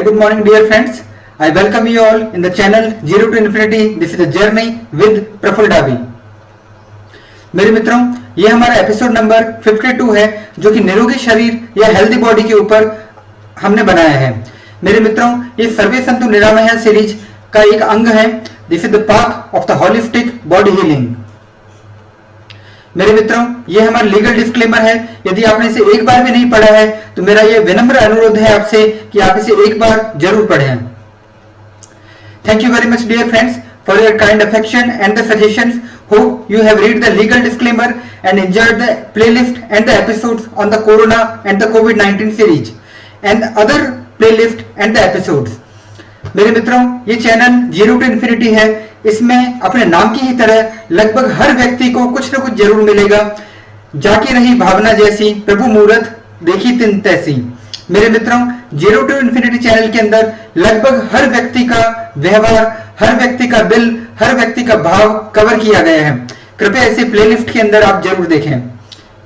good morning dear friends. I welcome you all in the channel Zero to Infinity. This is a journey with Praful Dabi. मेरे मित्रों, ये हमारा episode number 52 है जो कि निरोगी शरीर या हेल्दी बॉडी के ऊपर हमने बनाया है। मेरे मित्रों, ये सर्वे संतु निरामया सीरीज का एक अंग है। This is the path of the holistic body healing. मेरे मित्रों, ये हमारा लीगल डिस्क्लेमर है। यदि आपने इसे एक बार भी नहीं पढ़ा है तो मेरा ये विनम्र अनुरोध है आपसे कि आप इसे एक बार जरूर पढ़ें। Thank you very much dear friends for your kind affection and the suggestions. Hope you have read the legal disclaimer and enjoyed the playlist and the episodes on the Corona and the COVID-19 series and other playlist and the episodes. मेरे मित्रों, ये channel zero to infinity है। इसमें अपने नाम की ही तरह लगभग हर व्यक्ति को कुछ न कुछ जरूर मिलेगा। जाकी रही भावना जैसी, प्रभु मूरत देखी तिन तैसी। मेरे मित्रों, जीरो टू इन्फिनिटी चैनल के अंदर लगभग हर व्यक्ति का व्यवहार, हर व्यक्ति का दिल, हर व्यक्ति का भाव कवर किया गया है। कृपया इसे प्लेलिस्ट के अंदर आप जरूर देखें।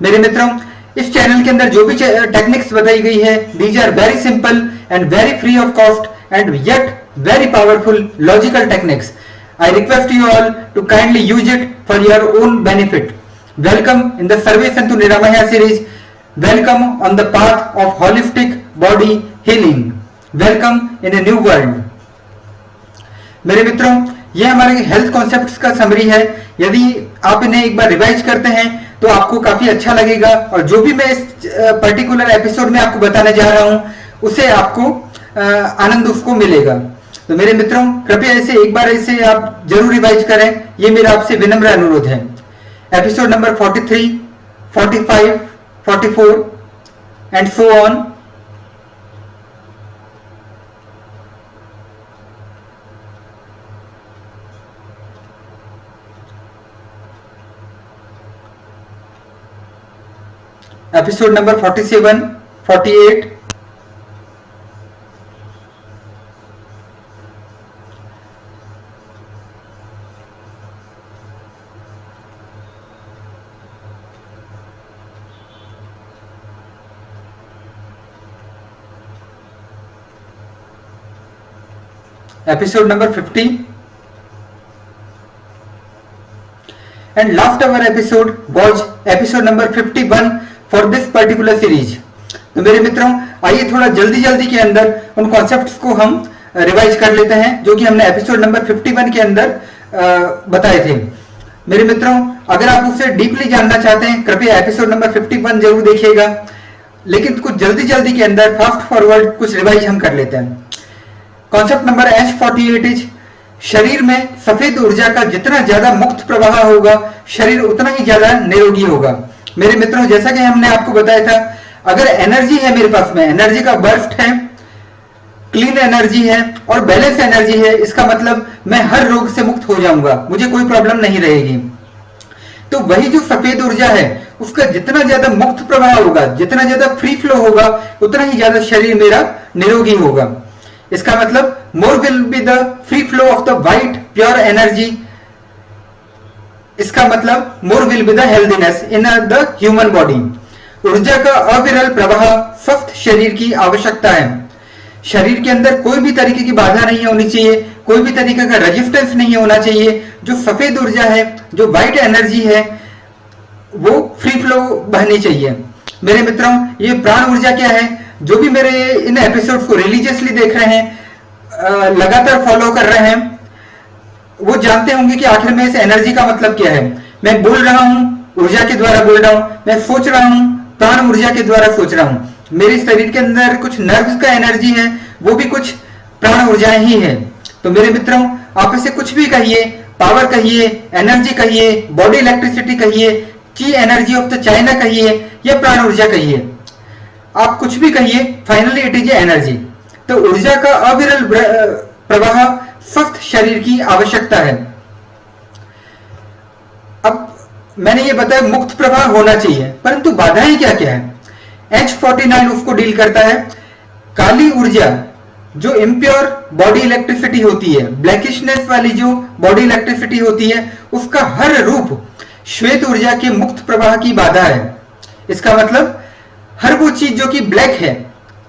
मेरे मित्रों, इस चैनल के अंदर जो भी टेक्निक्स बताई गई है, these are very simple and very free of cost and yet very powerful logical techniques. I request you all to kindly use it for your own benefit. Welcome in the Sarve Santu Niramaya series. Welcome on the path of holistic body healing. Welcome in a new world. मेरे मित्रों, ये हमारे health concepts का summary है। यदि आप इन्हें एक बार रिवाइज करते हैं तो आपको काफी अच्छा लगेगा और जो भी मैं इस पर्टिकुलर एपिसोड में आपको बताने जा रहा हूं उसे आपको आनंद उसको मिलेगा। तो मेरे मित्रों, कृपया एक बार इसे आप जरूर रिवाइज करें, ये मेरा आपसे विनम्र अनुरोध है। Episode number 43, 45, 44 and so on. Episode number 47, 48, episode number 50 and last our episode was episode number 51 for this particular series. तो मेरे मित्रों, आइए थोड़ा जल्दी के अंदर उन कॉन्सेप्ट्स को हम रिवाइज कर लेते हैं जो कि हमने एपिसोड नंबर 51 के अंदर बताए थे। मेरे मित्रों, अगर आप उसे डीपली जानना चाहते हैं कृपया एपिसोड नंबर 51 जरूर देखिएगा, लेकिन कुछ जल्दी के अंदर फास्ट फॉरवर्ड कुछ रिवाइज हम कर लेते हैं। कॉन्सेप्ट नंबर H48 इज शरीर में सफेद ऊर्जा का जितना ज्यादा मुक्त प्रवाह होगा शरीर उतना ही ज्यादा निरोगी होगा। मेरे मित्रों, जैसा कि हमने आपको बताया था, अगर एनर्जी है मेरे पास में, एनर्जी का बर्स्ट है, क्लीन एनर्जी है और बैलेंस एनर्जी है, इसका मतलब मैं हर रोग से मुक्त हो जाऊंगा, मुझे कोई प्रॉब्लम नहीं रहेगी। तो वही जो सफेद ऊर्जा है उसका जितना ज्यादा मुक्त प्रवाह होगा, जितना ज्यादा फ्री फ्लो होगा, उतना ही ज्यादा शरीर मेरा निरोगी होगा। इसका मतलब more will be the free flow of the white pure energy. इसका मतलब more will be the healthiness in the human body. ऊर्जा का अविरल प्रवाह स्वस्थ शरीर की आवश्यकता है। शरीर के अंदर कोई भी तरीके की बाधा नहीं होनी चाहिए, कोई भी तरीके का रेजिस्टेंस नहीं होना चाहिए। जो सफेद ऊर्जा है, जो वाइट एनर्जी है, वो फ्री फ्लो बहनी चाहिए। मेरे मित्रों, ये प्राण ऊर्जा क्या है? जो भी मेरे इन एपिसोड्स को रिलीजियसली देख रहे हैं, लगातार फॉलो कर रहे हैं, वो जानते होंगे कि आखिर में इस एनर्जी का मतलब क्या है। मैं बोल रहा हूं ऊर्जा के द्वारा बोल रहा हूं, मैं सोच रहा हूं प्राण ऊर्जा के द्वारा सोच रहा हूं। मेरे शरीर के अंदर कुछ नर्व्स का एनर्जी है, वो भी कुछ प्राण ऊर्जाएं ही है। तो मेरे मित्रों, आप इसे कुछ भी कहिए, पावर कहिए, एनर्जी कहिए, बॉडी इलेक्ट्रिसिटी कहिए, की एनर्जी ऑफ द चाइना कहिए या प्राण ऊर्जा कहिए, आप कुछ भी कहिए, फाइनली इट इज एनर्जी। तो ऊर्जा का अविरल प्रवाह स्वस्थ शरीर की आवश्यकता है। अब मैंने ये बताया मुक्त प्रवाह होना चाहिए, परंतु बाधाएं क्या क्या है? H49 उसको डील करता है। काली ऊर्जा जो इम्प्योर बॉडी इलेक्ट्रिसिटी होती है, ब्लैकिशनेस वाली जो बॉडी इलेक्ट्रिसिटी होती है, उसका हर रूप श्वेत ऊर्जा के मुक्त प्रवाह की बाधा है। इसका मतलब हर वो चीज जो कि ब्लैक है,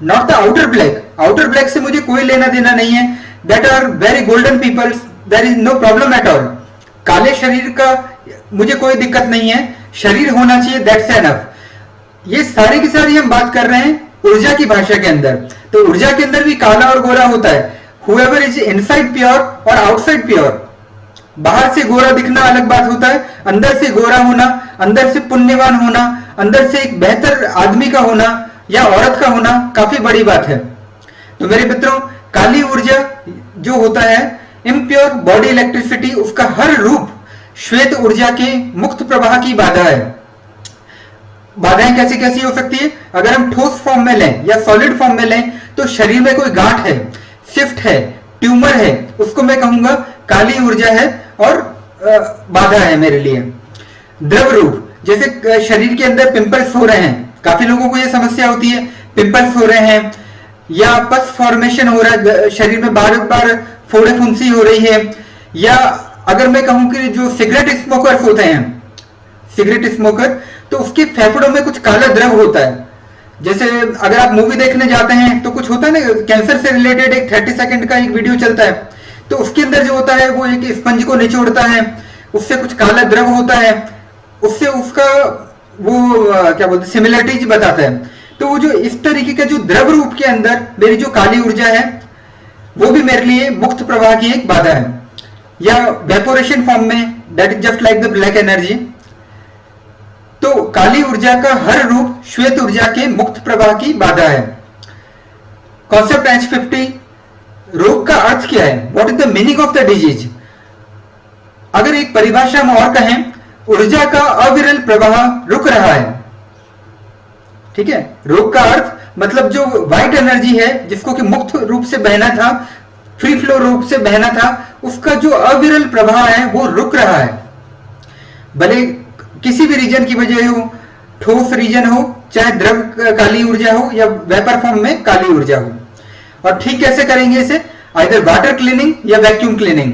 not the outer black, outer black से मुझे कोई लेना देना नहीं है, that are very golden peoples, there is no problem at all. काले शरीर का मुझे कोई दिक्कत नहीं है, शरीर होना चाहिए, दैट्स एनफ। ये सारी की सारी हम बात कर रहे हैं ऊर्जा की भाषा के अंदर। तो ऊर्जा के अंदर भी काला और गोरा होता है। हुएवर इज इनसाइड प्योर और आउटसाइड प्योर। बाहर से गोरा दिखना अलग बात होता है, अंदर से गोरा होना, अंदर से पुण्यवान होना, अंदर से एक बेहतर आदमी का होना या औरत का होना काफी बड़ी बात है। तो मेरे मित्रों, काली ऊर्जा जो होता है इम्प्योर बॉडी इलेक्ट्रिसिटी, उसका हर रूप श्वेत ऊर्जा के मुक्त प्रवाह की बाधा है। बाधाएं कैसी कैसी हो सकती है? अगर हम ठोस फॉर्म में लें या सॉलिड फॉर्म में लें तो शरीर में कोई गांठ है, शिफ्ट है, ट्यूमर है, उसको मैं कहूंगा काली ऊर्जा है और बाधा है मेरे लिए। द्रव रूप, जैसे शरीर के अंदर पिंपल्स हो रहे हैं, काफी लोगों को यह समस्या होती है, पिंपल्स हो रहे हैं या पस फॉर्मेशन हो रहा है, शरीर में बार बार फोड़े फुंसी हो रही है, या अगर मैं कहूं कि जो सिगरेट स्मोकर्स होते हैं, सिगरेट स्मोकर, तो उसके फेफड़ों में कुछ काला द्रव होता है। जैसे अगर आप मूवी देखने जाते हैं तो कुछ होता है ना, कैंसर से रिलेटेड एक 30 सेकंड का एक वीडियो चलता है, तो उसके अंदर जो होता है वो एक स्पंज को निचोड़ता है, उससे कुछ काला द्रव होता है, उससे उसका वो क्या बोलते हैं सिमिलरिटीज बताता है। तो वो जो इस तरीके का जो द्रव रूप के अंदर मेरी जो काली ऊर्जा है वो भी मेरे लिए मुक्त प्रवाह की एक बाधा है। या वेपोरेशन फॉर्म में, that is just like the black energy. तो काली ऊर्जा का हर रूप श्वेत ऊर्जा के मुक्त प्रवाह की बाधा है। कॉन्सेप्ट H50, रोग का अर्थ क्या है? What is the meaning of the disease? अगर एक परिभाषा में और कहें, ऊर्जा का अविरल प्रवाह रुक रहा है। ठीक है, रोग का अर्थ मतलब जो व्हाइट एनर्जी है जिसको कि मुक्त रूप से बहना था, फ्री फ्लो रूप से बहना था, उसका जो अविरल प्रवाह है वो रुक रहा है। भले किसी भी रीजन की वजह हो, ठोस रीजन हो, चाहे द्रव काली ऊर्जा हो या वेपर फॉर्म में काली ऊर्जा हो। और ठीक कैसे करेंगे इसे? आइदर वाटर क्लीनिंग या वैक्यूम क्लीनिंग।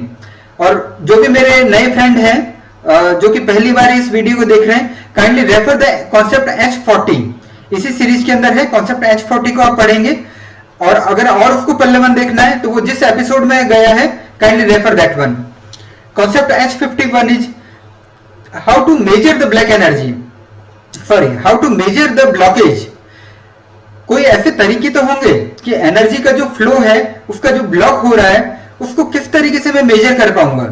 और जो भी मेरे नए फ्रेंड हैं जो कि पहली बार इस वीडियो को देख रहे हैं, kindly refer the concept H40। इसी सीरीज के अंदर है, कॉन्सेप्ट H40 को आप पढ़ेंगे। और अगर और उसको पल्लवन देखना है तो वो जिस एपिसोड में गया है, kindly refer that one. Concept H51 is how to measure the black energy, sorry how to measure the blockage. कोई ऐसे तरीके तो होंगे कि एनर्जी का जो फ्लो है, उसका जो ब्लॉक हो रहा है, उसको किस तरीके से मैं मेजर कर पाऊंगा।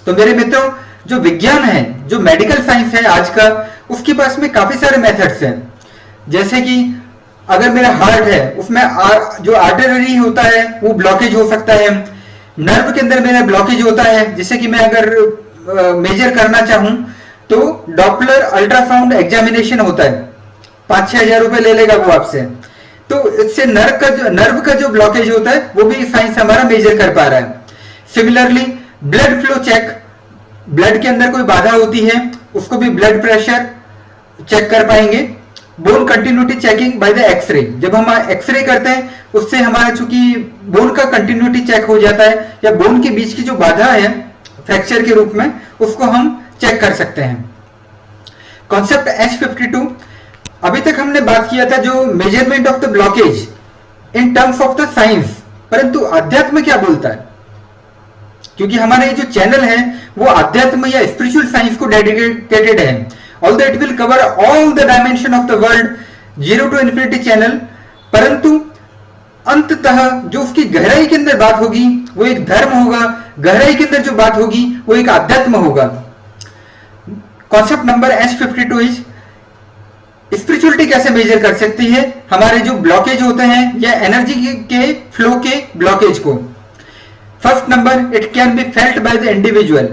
तो मेरे मित्रों, जो विज्ञान है, जो मेडिकल साइंस है आज का, उसके पास में काफी सारे मेथड्स हैं। जैसे कि अगर मेरा हार्ट है, उसमें जो आर्टरी होता है वो ब्लॉकेज हो सकता है। नर्व के अंदर मेरा ब्लॉकेज होता है, जिससे कि मैं अगर मेजर करना चाहूं तो डॉपलर अल्ट्रासाउंड एग्जामिनेशन होता है, 5-6 हजार रुपए ले लेगा वो आपसे। तो इससे नर्व का जो ब्लॉकेज होता है वो भी साइंस हमारा मेजर कर पा रहा है। Similarly blood flow check, blood के अंदर कोई बाधा होती है उसको भी ब्लड प्रेशर चेक कर पाएंगे। Bone continuity checking by the x-ray, जब हम एक्सरे करते हैं उससे हमारा चूंकि बोन का कंटिन्यूटी चेक हो जाता है, या बोन के बीच की जो बाधा है फ्रैक्चर के रूप में, उसको हम चेक कर सकते हैं। कॉन्सेप्ट H52, अभी तक हमने बात किया था जो measurement of the blockage in terms of the science, परंतु अध्यात्म क्या बोलता है? क्योंकि हमारा ये जो चैनल है वो अध्यात्म या स्पिरिचुअल साइंस को डेडिकेटेड है। Although it will cover all the dimension of the world, zero to infinity channel, परंतु अंततः जो उसकी गहराई के अंदर बात होगी वो एक धर्म होगा, गहराई के अंदर जो बात होगी वो एक अध्यात्म होगा। Concept number H52 is spirituality कैसे मेजर कर सकती है हमारे जो ब्लॉकेज होते हैं या एनर्जी के फ्लो के ब्लॉकेज को। First number, it can be felt by the individual.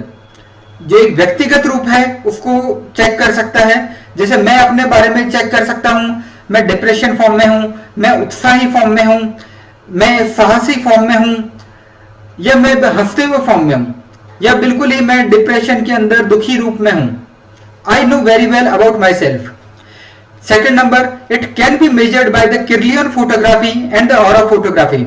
जो एक व्यक्तिगत रूप है उसको चेक कर सकता है। जैसे मैं अपने बारे में चेक कर सकता हूं, मैं डिप्रेशन फॉर्म में हूं, मैं उत्साही फॉर्म में हूं, मैं साहसी फॉर्म में हूं, या मैं हंसते हुए फॉर्म में हूं, या बिल्कुल ही मैं डिप्रेशन के अंदर दुखी रूप में हूं। I know very well about my self. Second number, it can be measured by the Kirlian photography and the aura photography.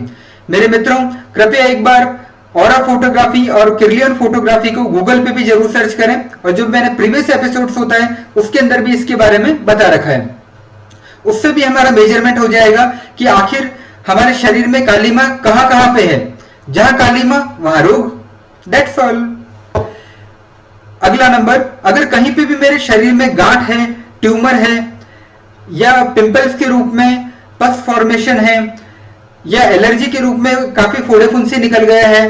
मेरे मित्रों, कृपया एक बार ऑरा फोटोग्राफी और किर्लियन फोटोग्राफी को गूगल पे भी जरूर सर्च करें, और जो मैंने प्रीवियस एपिसोड्स होता है उसके अंदर भी इसके बारे में बता रखा है। उससे भी हमारा मेजरमेंट हो जाएगा कि आखिर हमारे शरीर में काली मां कहां कहां पे है? जहां काली मां वहां रोग, दैट्स ऑल। अगला नंबर, अगर कहीं पे भी मेरे शरीर में गांठ है, ट्यूमर है, या पिंपल्स के रूप में पस फॉर्मेशन है, या एलर्जी के रूप में काफी फोड़े फुंसी निकल गया है,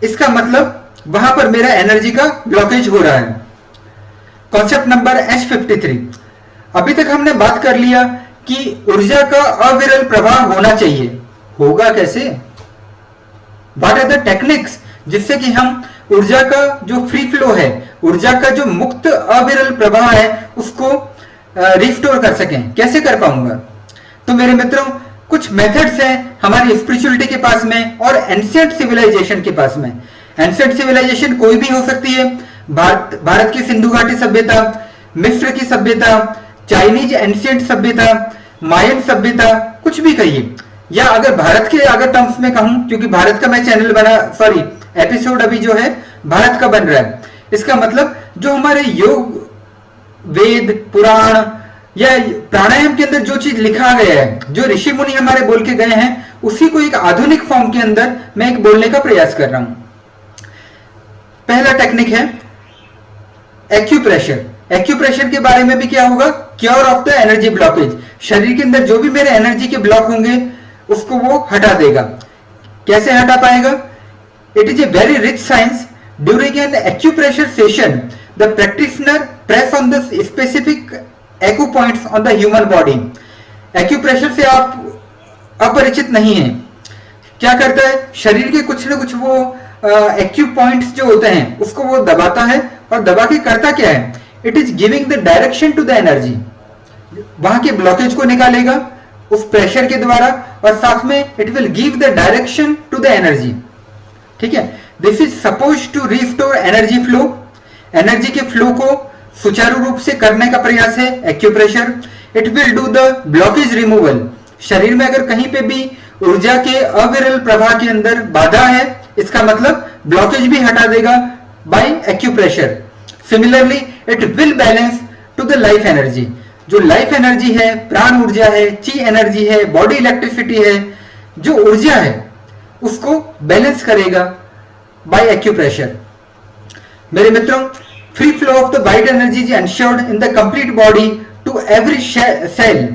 इसका मतलब वहां पर मेरा एनर्जी का ब्लॉकेज हो रहा है। Concept number H53। अभी तक हमने बात कर लिया कि ऊर्जा का अविरल प्रवाह होना चाहिए। होगा कैसे? व्हाट आर द टेक्निक्स जिससे कि हम ऊर्जा का जो फ्री फ्लो है, ऊर्जा का जो मुक्त अविरल प्रवाह है, उसको रिस्टोर कर सकें? कैसे कर पाऊंगा? तो मेरे मित्रों, कुछ मेथड्स हैं हमारी स्पिरिचुअलिटी के पास में और एंशिएंट सिविलाइजेशन के पास में। एंशिएंट सिविलाइजेशन कोई भी हो सकती है, भारत की सिंधु घाटी सभ्यता, मिस्र की सभ्यता, चाइनीज एंशिएंट सभ्यता, मायन सभ्यता, कुछ भी कहिए। या अगर भारत के अगर टर्म्स में कहूं, क्योंकि भारत का मैं चैनल बना, सॉरी एपिसोड अभी जो है भारत का बन रहा है, इसका मतलब जो हमारे योग, वेद, पुराण या प्राणायाम के अंदर जो चीज लिखा गया है, जो ऋषि मुनि हमारे बोल के गए हैं, उसी को एक आधुनिक फॉर्म के अंदर मैं एक बोलने का प्रयास कर रहा हूं। पहला टेक्निक है एक्यूप्रेशर। एक्यूप्रेशर के बारे में भी क्या होगा? Cure of the energy blockage. शरीर के अंदर जो भी मेरे एनर्जी के ब्लॉक होंगे उसको वो हटा देगा। कैसे हटा पाएगा? It is a very rich science. During an acupressure session the practitioner press on the specific acupoints on the human body. Acupressure से आप अपरिचित नहीं है। क्या करता है? शरीर के कुछ न कुछ वो एक्यू पॉइंट्स जो होते हैं उसको वो दबाता है, और दबा के करता क्या है? It is giving the direction to the energy. वहां के ब्लॉकेज को निकालेगा उस प्रेशर के द्वारा, और साथ में it will give the direction to the energy. ठीक है, this is suppose to restore energy flow. Energy के फ्लो को सुचारू रूप से करने का प्रयास है acupressure. It will do the blockage removal. शरीर में अगर कहीं पे भी ऊर्जा के अविरल प्रवाह के अंदर बाधा है, इसका मतलब ब्लॉकेज भी हटा देगा by acupressure. Similarly it will balance to the life energy. जो लाइफ एनर्जी है, प्राण ऊर्जा है, ची एनर्जी है, बॉडी इलेक्ट्रिसिटी है, जो ऊर्जा है उसको बैलेंस करेगा बाय एक्यूप्रेशर। मेरे मित्रों, free flow of the white energy is ensured in the complete body to every cell.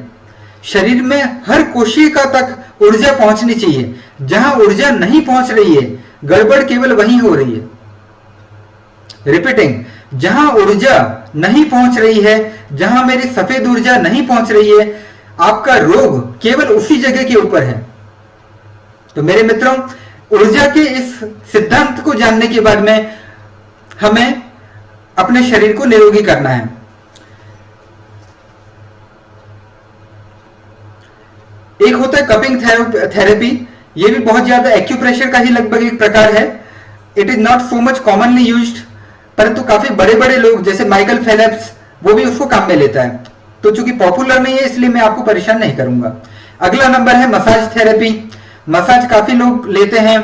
शरीर में हर कोशिका तक ऊर्जा पहुंचनी चाहिए। जहां ऊर्जा नहीं पहुंच रही है, गड़बड़ केवल वहीं हो रही है। रिपीटिंग, जहां ऊर्जा नहीं पहुंच रही है, जहां मेरी सफेद ऊर्जा नहीं पहुंच रही है, आपका रोग केवल उसी जगह के ऊपर है। तो मेरे मित्रों, ऊर्जा के इस सिद्धांत को जानने के बाद में हमें अपने शरीर को निरोगी करना है। एक होता है कपिंग थेरेपी। ये भी बहुत ज्यादा एक्यूप्रेशर का ही लगभग एक प्रकार है। It is not so much commonly used, परंतु काफी बड़े बड़े लोग जैसे माइकल फेलिप्स, वो भी उसको काम में लेता है। तो चूंकि पॉपुलर नहीं है इसलिए मैं आपको परेशान नहीं करूंगा। अगला नंबर है मसाज थेरेपी। मसाज काफी लोग लेते हैं।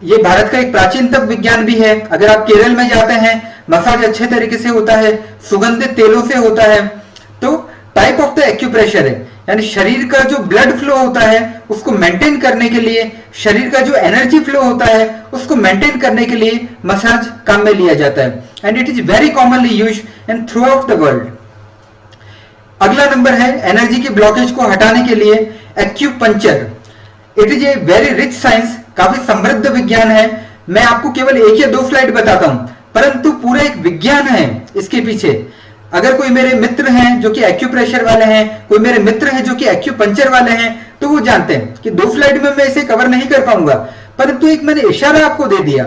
ये भारत का एक प्राचीनतम विज्ञान भी है। अगर आप केरल में जाते हैं, मसाज अच्छे तरीके से होता है, सुगंधित तेलों से होता है। तो टाइप ऑफ द एक्यूप्रेशर है, यानी शरीर का जो ब्लड फ्लो होता है उसको मेंटेन करने के लिए, शरीर का जो एनर्जी फ्लो होता है उसको मेंटेन करने के लिए मसाज काम में लिया जाता है। And it is very commonly used in through out the world. अगला नंबर है एनर्जी के ब्लॉकेज को हटाने के लिए acupuncture. It is a very rich science, काफी समृद्ध विज्ञान है। मैं आपको केवल एक या दो स्लाइड बताता हूं, परंतु पूरा एक विज्ञान है इसके पीछे। अगर कोई मेरे मित्र हैं जो कि एक्यूप्रेशर वाले हैं, कोई मेरे मित्र हैं जो कि एक्यूपंक्चर वाले हैं, तो वो जानते हैं कि 2 स्लाइड में मैं इसे कवर नहीं कर पाऊंगा, परंतु एक मैंने इशारा आपको दे दिया।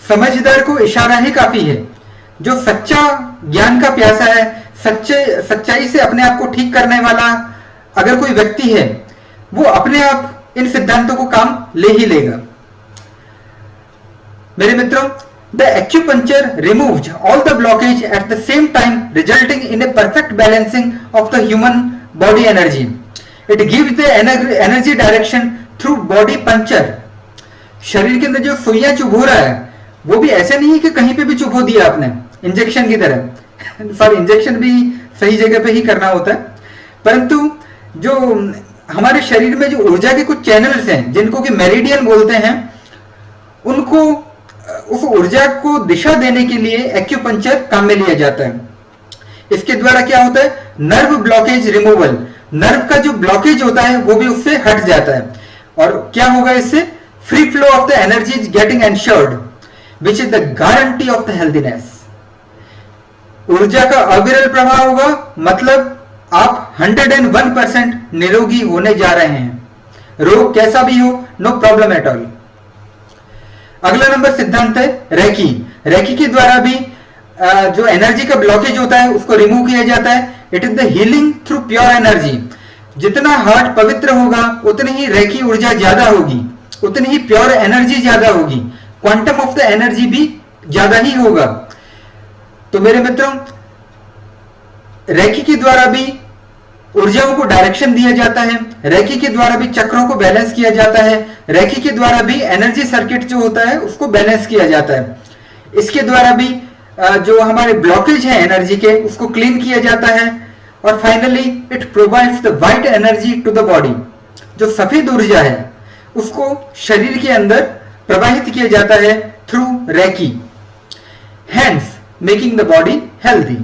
समझदार को इशारा ही काफी है। जो सच्चा ज्ञान का प्यासा है, सच्चाई से अपने आप को ठीक करने वाला अगर कोई व्यक्ति है, वो अपने आप इन सिद्धांतों को काम ले ही लेगा। मेरे मित्रों, the acupuncture removes all the blockage at the same time, resulting in a perfect balancing of the human body energy. It gives the energy direction through body puncture. शरीर के अंदर जो सुइयां चुभो रहा है, वो भी ऐसे नहीं है कि कहीं पे भी चुभो दिया आपने इंजेक्शन की तरह। सॉरी, इंजेक्शन भी सही जगह पे ही करना होता है, परंतु जो हमारे शरीर में जो ऊर्जा के कुछ चैनल्स हैं जिनको कि मेरिडियन बोलते हैं, उनको उस ऊर्जा को दिशा देने के लिए एक्यूपंक्चर काम में लिया जाता है। इसके द्वारा क्या होता है, नर्व ब्लॉकेज रिमूवल, नर्व का जो ब्लॉकेज होता है वो भी उससे हट जाता है। और क्या होगा इससे, free flow of the energy is getting ensured which is the guarantee of the healthiness. ऊर्जा का अविरल प्रवाह होगा, मतलब आप 101% निरोगी होने जा रहे हैं, रोग कैसा भी हो, नो प्रॉब्लम एट ऑल। अगला नंबर सिद्धांत है रेकी। रेकी के द्वारा भी जो एनर्जी का ब्लॉकेज होता है उसको रिमूव किया जाता है। It is the healing through pure energy. जितना हार्ट पवित्र होगा उतनी ही रेकी ऊर्जा ज्यादा होगी, उतनी ही प्योर एनर्जी ज्यादा होगी, क्वांटम ऑफ द एनर्जी भी ज्यादा ही होगा। तो मेरे मित्रों, रेकी के द्वारा भी ऊर्जाओं को डायरेक्शन दिया जाता है, रेकी के द्वारा भी चक्रों को बैलेंस किया जाता है, रेकी के द्वारा भी एनर्जी सर्किट जो होता है उसको बैलेंस किया जाता है। इसके द्वारा भी जो हमारे ब्लॉकेज है एनर्जी के उसको क्लीन किया जाता है। और finally it provides the white energy to the body. जो सफेद ऊर्जा है उसको शरीर के अंदर प्रवाहित किया जाता है through reiki, hence making the body healthy.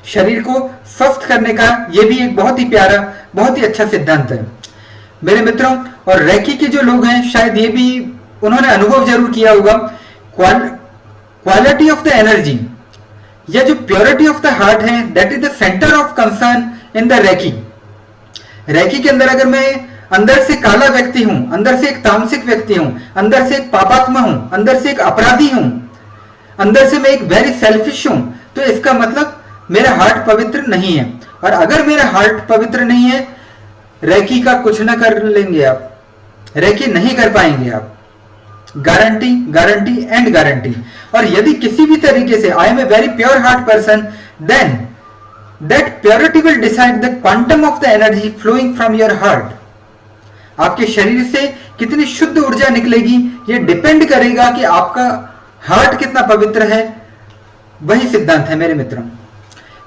शरीर को स्वस्थ करने का यह भी एक बहुत ही प्यारा, बहुत ही अच्छा सिद्धांत है मेरे मित्रों। और रेकी के जो लोग हैं शायद ये भी उन्होंने अनुभव जरूर किया होगा, क्वालिटी ऑफ द एनर्जी या जो प्योरिटी ऑफ द हार्ट है that is the centre of concern in the reiki. Reiki के अंदर अगर मैं अंदर से काला व्यक्ति हूं, अंदर से एक तामसिक व्यक्ति हूं, अंदर से एक पापात्मा हूं, अंदर से एक अपराधी हूं, अंदर से मैं एक वेरी सेल्फिश हूं, तो इसका मतलब मेरा हार्ट पवित्र नहीं है। और अगर मेरा हार्ट पवित्र नहीं है, रेकी का कुछ ना कर लेंगे आप, रेकी नहीं कर पाएंगे आप, गारंटी गारंटी एंड गारंटी। और यदि किसी भी तरीके से I am a very pure heart person, then that purity will decide the quantum of the energy flowing from your heart. आपके शरीर से कितनी शुद्ध ऊर्जा निकलेगी ये डिपेंड करेगा कि आपका हार्ट कितना पवित्र है। वही सिद्धांत है मेरे मित्रों।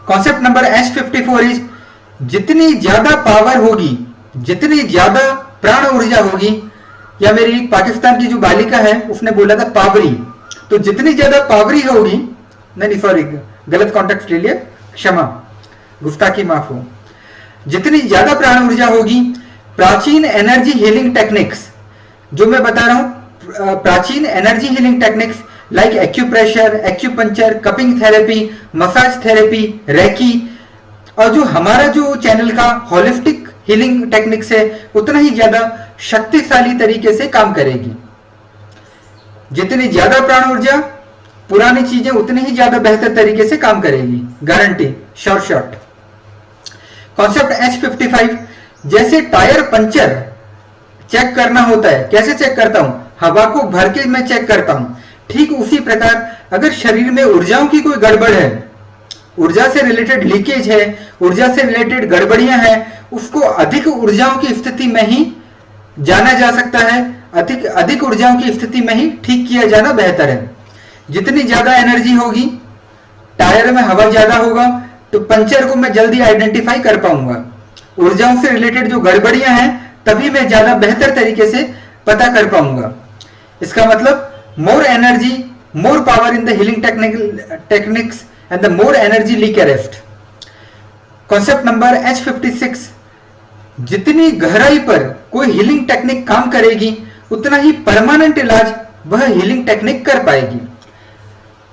कॉन्सेप्ट नंबर H54 इज, जितनी ज्यादा पावर होगी, जितनी ज्यादा प्राण ऊर्जा होगी, या मेरी पाकिस्तान की जो बालिका है उसने बोला था पावरी, तो जितनी ज्यादा पावरी होगी, नहीं सॉरी गलत कॉन्टेक्स्ट ले लिया, क्षमा, गुस्ताखी माफ हो। जितनी ज्यादा प्राण ऊर्जा होगी, प्राचीन एनर्जी हीलिंग टेक्निक्स जो मैं बता रहा हूं, प्राचीन energy healing techniques like acupressure, acupuncture, cupping therapy, massage therapy, reiki, और जो हमारा जो चैनल का होलिस्टिक हीलिंग टेक्निक्स है उतना ही ज्यादा शक्तिशाली तरीके से काम करेगी। जितनी ज्यादा प्राण ऊर्जा, पुरानी चीजें उतनी ही ज्यादा बेहतर तरीके से काम करेगी, गारंटी, शॉर्ट। कॉन्सेप्ट H55, जैसे टायर पंचर चेक करना होता है, कैसे चेक करता हूं, हवा को भर के मैं चेक करता हूं, ठीक उसी प्रकार अगर शरीर में ऊर्जाओं की कोई गड़बड़ है, ऊर्जा से रिलेटेड लीकेज है, ऊर्जा से रिलेटेड गड़बड़ियां हैं, उसको अधिक ऊर्जाओं की स्थिति में ही जाना जा सकता है, अधिक ऊर्जाओं की स्थिति में ही ठीक किया जाना बेहतर है। जितनी ज्यादा एनर्जी होगी, टायर में हवा ज्यादा होगा, तो पंचर को मैं जल्दी आइडेंटिफाई कर पाऊंगा। ऊर्जाओं से रिलेटेड जो गड़बड़ियां हैं तभी मैं ज्यादा बेहतर तरीके से पता कर पाऊंगा। इसका मतलब more energy, more power in the healing techniques and the more energy leak arrest. Concept number H56, जितनी गहराई पर कोई हीलिंग टेक्निक काम करेगी उतना ही परमानेंट इलाज वह हीलिंग टेक्निक कर पाएगी।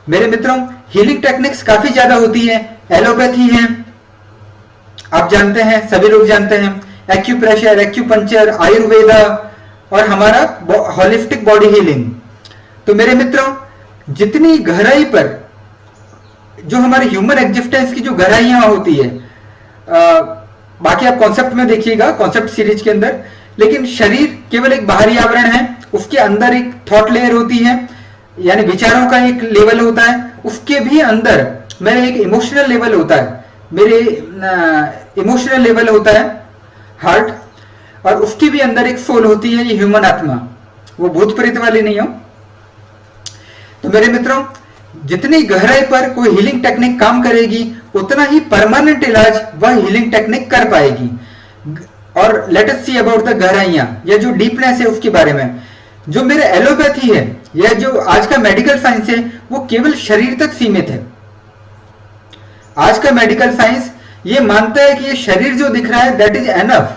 मेरे मित्रों, हीलिंग टेक्निक्स काफी ज्यादा होती है। एलोपैथी है, आप जानते हैं, सभी लोग जानते हैं, एक्यूप्रेशर, एक्यूपंक्चर, आयुर्वेदा, और हमारा होलिस्टिक बॉडी हीलिंग। तो मेरे मित्रों, जितनी गहराई पर जो हमारे ह्यूमन एग्जिस्टेंस की जो गहराइयां होती है, बाकी आप कॉन्सेप्ट में देखिएगा, कॉन्सेप्ट सीरीज के अंदर, लेकिन शरीर केवल एक बाहरी आवरण है, उसके अंदर एक थॉट लेयर होती है, यानी विचारों का एक लेवल होता है, उसके भी अंदर मेरा एक इमोशनल लेवल होता है, मेरे इमोशनल लेवल होता है हार्ट, और उसके भी अंदर एक सोल होती है, ये ह्यूमन आत्मा, वो भूत प्रेत वाली नहीं हो। तो मेरे मित्रों, जितनी गहराई पर कोई हीलिंग टेक्निक काम करेगी उतना ही परमानेंट इलाज वह हीलिंग टेक्निक कर पाएगी। और let us see about the गहराइयां या जो डीपनेस है उसके बारे में। जो मेरे एलोपैथी है या जो आज का मेडिकल साइंस है वो केवल शरीर तक सीमित है। आज का मेडिकल साइंस ये मानता है कि ये शरीर जो दिख रहा है दैट इज एनफ,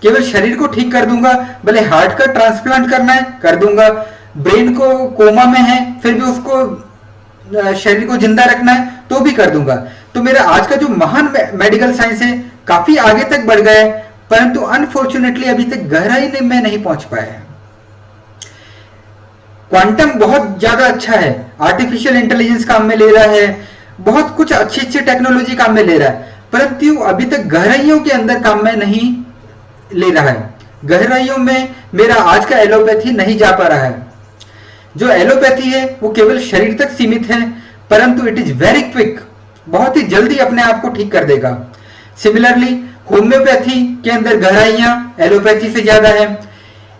केवल शरीर को ठीक कर दूंगा, भले हार्ट का ट्रांसप्लांट करना है कर दूंगा, ब्रेन को कोमा में है फिर भी उसको शरीर को जिंदा रखना है तो भी कर दूंगा। तो मेरा आज का जो महान मेडिकल साइंस है काफी आगे तक बढ़ गया है, परंतु अनफॉर्चुनेटली अभी तक गहराई में नहीं पहुंच पाया है। क्वांटम बहुत ज्यादा अच्छा है, आर्टिफिशियल इंटेलिजेंस काम में ले रहा है, बहुत कुछ अच्छी अच्छी टेक्नोलॉजी काम में ले रहा है, परंतु अभी तक गहराइयों के अंदर काम में नहीं ले रहा है। गहराइयों में मेरा आज का एलोपैथी नहीं जा पा रहा है। जो एलोपैथी है वो केवल शरीर तक सीमित है, परंतु इट इज वेरी क्विक, बहुत ही जल्दी अपने आप को ठीक कर देगा। सिमिलरली होम्योपैथी के अंदर गहराइयां एलोपैथी से ज्यादा है।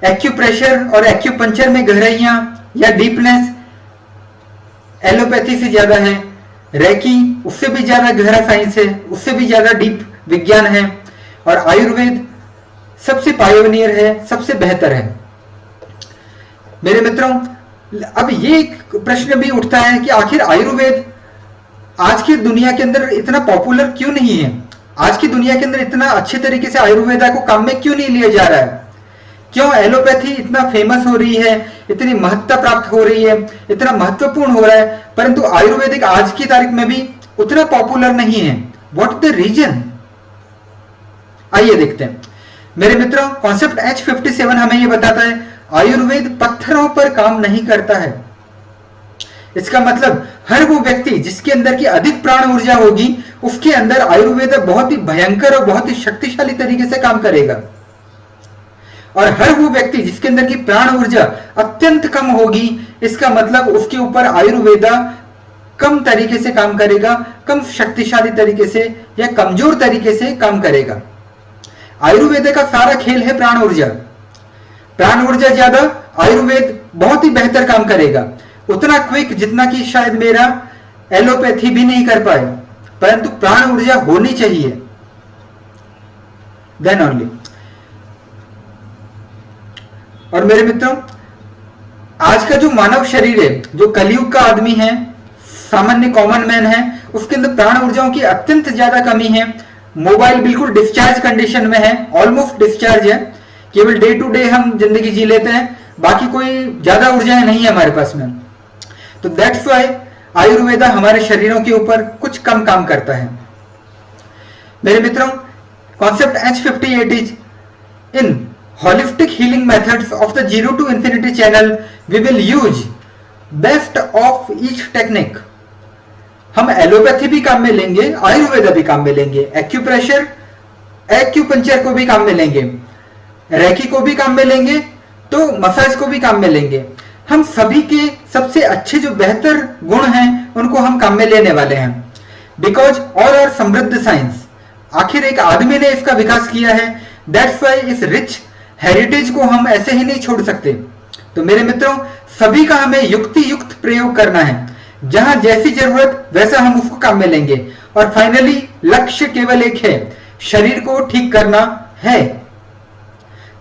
एक्यूप्रेशर और एक्यूपंक्चर में गहराइयां या डीपनेस एलोपैथी से ज्यादा है। रेकी उससे भी ज्यादा गहरा साइंस है, उससे भी ज्यादा डीप विज्ञान है। और आयुर्वेद सबसे पायोनियर है, सबसे बेहतर है। मेरे मित्रों, अब ये एक प्रश्न भी उठता है कि आखिर आयुर्वेद आज की दुनिया के अंदर इतना पॉपुलर क्यों नहीं है? आज की दुनिया के अंदर इतना अच्छे तरीके से आयुर्वेदा को काम में क्यों नहीं लिया जा रहा है? क्यों एलोपैथी इतना फेमस हो रही है, इतनी महत्ता प्राप्त हो रही है, इतना महत्वपूर्ण हो रहा है, परंतु आयुर्वेदिक आज की तारीख में भी उतना पॉपुलर नहीं है? What the reason? आइए देखते हैं। मेरे मित्रों, कॉन्सेप्ट H57 हमें यह बताता है आयुर्वेद पत्थरों पर काम नहीं करता है। इसका मतलब हर वो व्यक्ति जिसके अंदर की अधिक प्राण ऊर्जा होगी उसके अंदर आयुर्वेद बहुत ही भयंकर और बहुत ही शक्तिशाली तरीके से काम करेगा, और हर वो व्यक्ति जिसके अंदर की प्राण ऊर्जा अत्यंत कम होगी इसका मतलब उसके ऊपर आयुर्वेदा कम तरीके से काम करेगा, कम शक्तिशाली तरीके से या कमजोर तरीके से काम करेगा। आयुर्वेद का सारा खेल है प्राण ऊर्जा। प्राण ऊर्जा ज्यादा, आयुर्वेद बहुत ही बेहतर काम करेगा, उतना क्विक जितना कि शायद मेरा एलोपैथी भी नहीं कर पाए, परंतु प्राण ऊर्जा होनी चाहिए, देन ओनली। और मेरे मित्रों, आज का जो मानव शरीर है, जो कलयुग का आदमी है, सामान्य कॉमन मैन है, उसके अंदर प्राण ऊर्जाओं की अत्यंत ज्यादा कमी है। मोबाइल बिल्कुल डिस्चार्ज कंडीशन में है, ऑलमोस्ट डिस्चार्ज है, केवल डे टू डे हम जिंदगी जी लेते हैं, बाकी कोई ज्यादा ऊर्जाएं नहीं है हमारे पास में। तो दैट्स व्हाई आयुर्वेदा हमारे शरीरों के ऊपर कुछ कम काम करता है। मेरे मित्रों, concept H58 is in holistic healing methods of the Zero to Infinity channel we will use best of each technique। हम एलोपैथी भी काम में लेंगे, आयुर्वेदा भी काम में लेंगे, एक्यूप्रेशर एक्यूपंक्चर को भी काम में लेंगे, रेकी को भी काम में लेंगे, तो मसाज को भी काम में लेंगे। हम सभी के सबसे अच्छे जो बेहतर गुण हैं उनको हम काम में लेने वाले हैं, बिकॉज ऑल आर समृद्ध साइंस। आखिर एक आदमी ने इसका विकास किया है, दैट्स वाई इस रिच हेरिटेज को हम ऐसे ही नहीं छोड़ सकते। तो मेरे मित्रों, सभी का हमें युक्ति युक्त प्रयोग करना है, जहां जैसी जरूरत वैसा हम उसको काम में लेंगे। और फाइनली लक्ष्य केवल एक है, शरीर को ठीक करना है,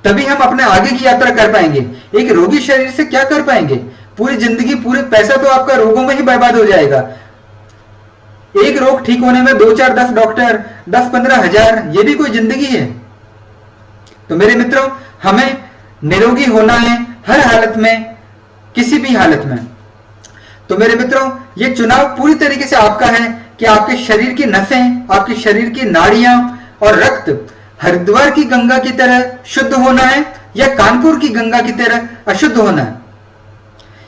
तभी हम अपने आगे की यात्रा कर पाएंगे। एक रोगी शरीर से क्या कर पाएंगे? पूरी जिंदगी, पूरे पैसा तो आपका रोगों में ही बर्बाद हो जाएगा। एक रोग ठीक होने में 2, 4, 10 डॉक्टर, 10-15 हजार, ये भी कोई जिंदगी है? तो मेरे मित्रों, हमें निरोगी होना है हर हालत में, किसी भी हालत में। तो मेरे मित्रों, ये चुनाव पूरी तरीके से आपका है कि आपके शरीर की नसें, आपके शरीर की नाड़ियां और रक्त हरिद्वार की गंगा की तरह शुद्ध होना है या कानपुर की गंगा की तरह अशुद्ध होना है।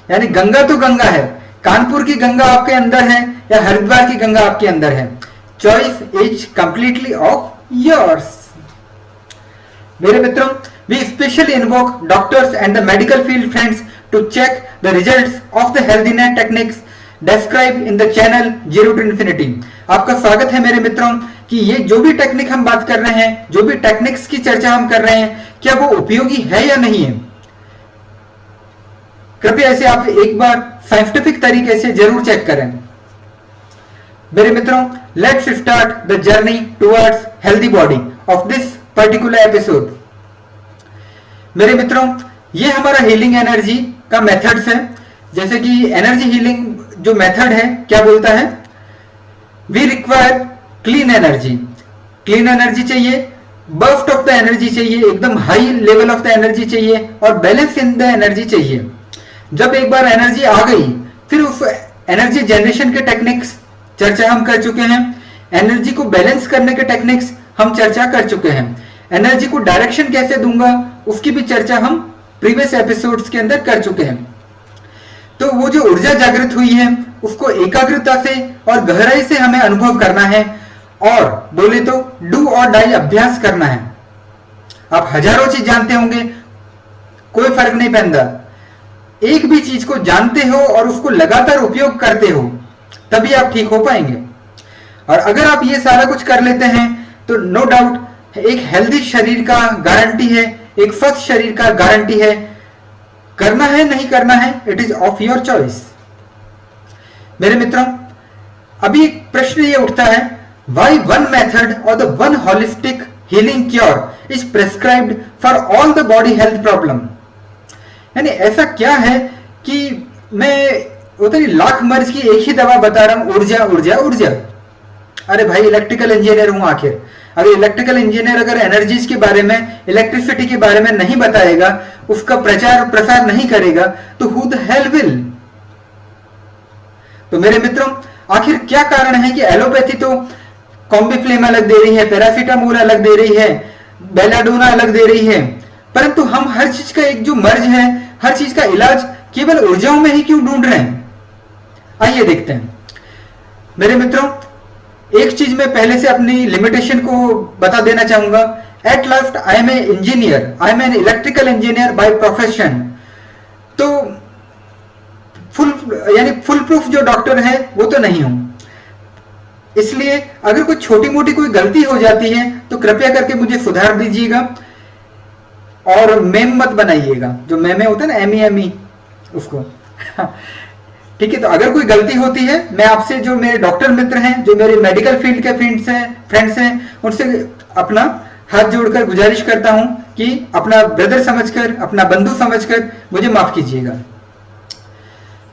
यानी गंगा तो गंगा है, कानपुर की गंगा आपके अंदर है या हरिद्वार की गंगा आपके अंदर है। Choice is completely off yours. मेरे मित्रों, we specially invoke doctors and the medical field friends to check the results of the healthy net techniques described in the channel Zero to Infinity। आपका स्वागत है मेरे मित्रों कि ये जो भी टेक्निक हम बात कर रहे हैं, जो भी टेक्निक्स की चर्चा हम कर रहे हैं, क्या वो उपयोगी है या नहीं है। कृपया इसे आप एक बार साइंटिफिक तरीके से जरूर चेक करें। मेरे मित्रों, let's start the journey towards healthy body of this particular episode. मेरे मित्रों, ये हमारा हीलिंग एनर्जी का मेथड्स है। जैसे कि एनर्जी हीलिंग जो मेथड है क्या बोलता है, we require clean energy. Clean energy चाहिए, बर्स्ट ऑफ द एनर्जी चाहिए, एकदम high level of the energy चाहिए और बैलेंस इन द एनर्जी चाहिए। जब एक बार एनर्जी आ गई, फिर उस एनर्जी जनरेशन के टेक्निक्स चर्चा हम कर चुके हैं। एनर्जी को बैलेंस करने के टेक्निक्स हम चर्चा कर चुके हैं। एनर्जी को डायरेक्शन कैसे दूंगा उसकी भी चर्चा हम प्रीवियस एपिसोड्स के अंदर कर चुके हैं। तो वो जो ऊर्जा जागृत हुई है उसको एकाग्रता से और गहराई से हमें अनुभव करना है और बोले तो डू और डाई अभ्यास करना है। आप हजारों चीज जानते होंगे, कोई फर्क नहीं पड़ता। एक भी चीज को जानते हो और उसको लगातार उपयोग करते हो तभी आप ठीक हो पाएंगे। और अगर आप ये सारा कुछ कर लेते हैं तो नो डाउट एक हेल्दी शरीर का गारंटी है, एक स्वस्थ शरीर का गारंटी है। करना है नहीं करना है, it is of your choice. मेरे मित्रों, अभी एक प्रश्न ये उठता है, व्हाई वन मेथड और the one holistic healing cure is prescribed for all the body health problem. यानी ऐसा क्या है कि मैं उतनी लाख मर्ज की एक ही दवा बता रहा हूं, ऊर्जा ऊर्जा ऊर्जा। अरे भाई, इलेक्ट्रिकल इंजीनियर हूं आखिर। अगर इलेक्ट्रिकल इंजीनियर अगर एनर्जीज के बारे में, इलेक्ट्रिसिटी के बारे में नहीं बताएगा, उसका प्रचार प्रसार नहीं करेगा, तो हु द हेल विल। तो मेरे मित्रों, आखिर क्या कारण है कि एलोपैथी तो कॉम्बिफ्लेम अलग दे रही है, पैरासीटामोल अलग दे रही है, बेलाडोना अलग दे रही है, परंतु हम हर चीज का एक जो मर्ज है, हर चीज का इलाज केवल ऊर्जाओं में ही क्यों ढूंढ रहे हैं? आइए देखते हैं। मेरे मित्रों, एक चीज मैं पहले से अपनी लिमिटेशन को बता देना चाहूंगा। At last I am a engineer, I am an electrical engineer by profession. तो फुल प्रूफ जो डॉक्टर है वो तो नहीं हूं। इसलिए अगर कोई छोटी मोटी कोई गलती हो जाती है तो कृपया करके मुझे सुधार दीजिएगा और मेम मत बनाइएगा। जो मेमे होता है ना, एमी उसको ठीक है। तो अगर कोई गलती होती है, मैं आपसे, जो मेरे डॉक्टर मित्र हैं, जो मेरे मेडिकल फील्ड के फ्रेंड्स हैं, उनसे अपना हाथ जोड़कर गुजारिश करता हूं कि अपना ब्रदर समझकर, अपना बंधु समझकर मुझे माफ कीजिएगा।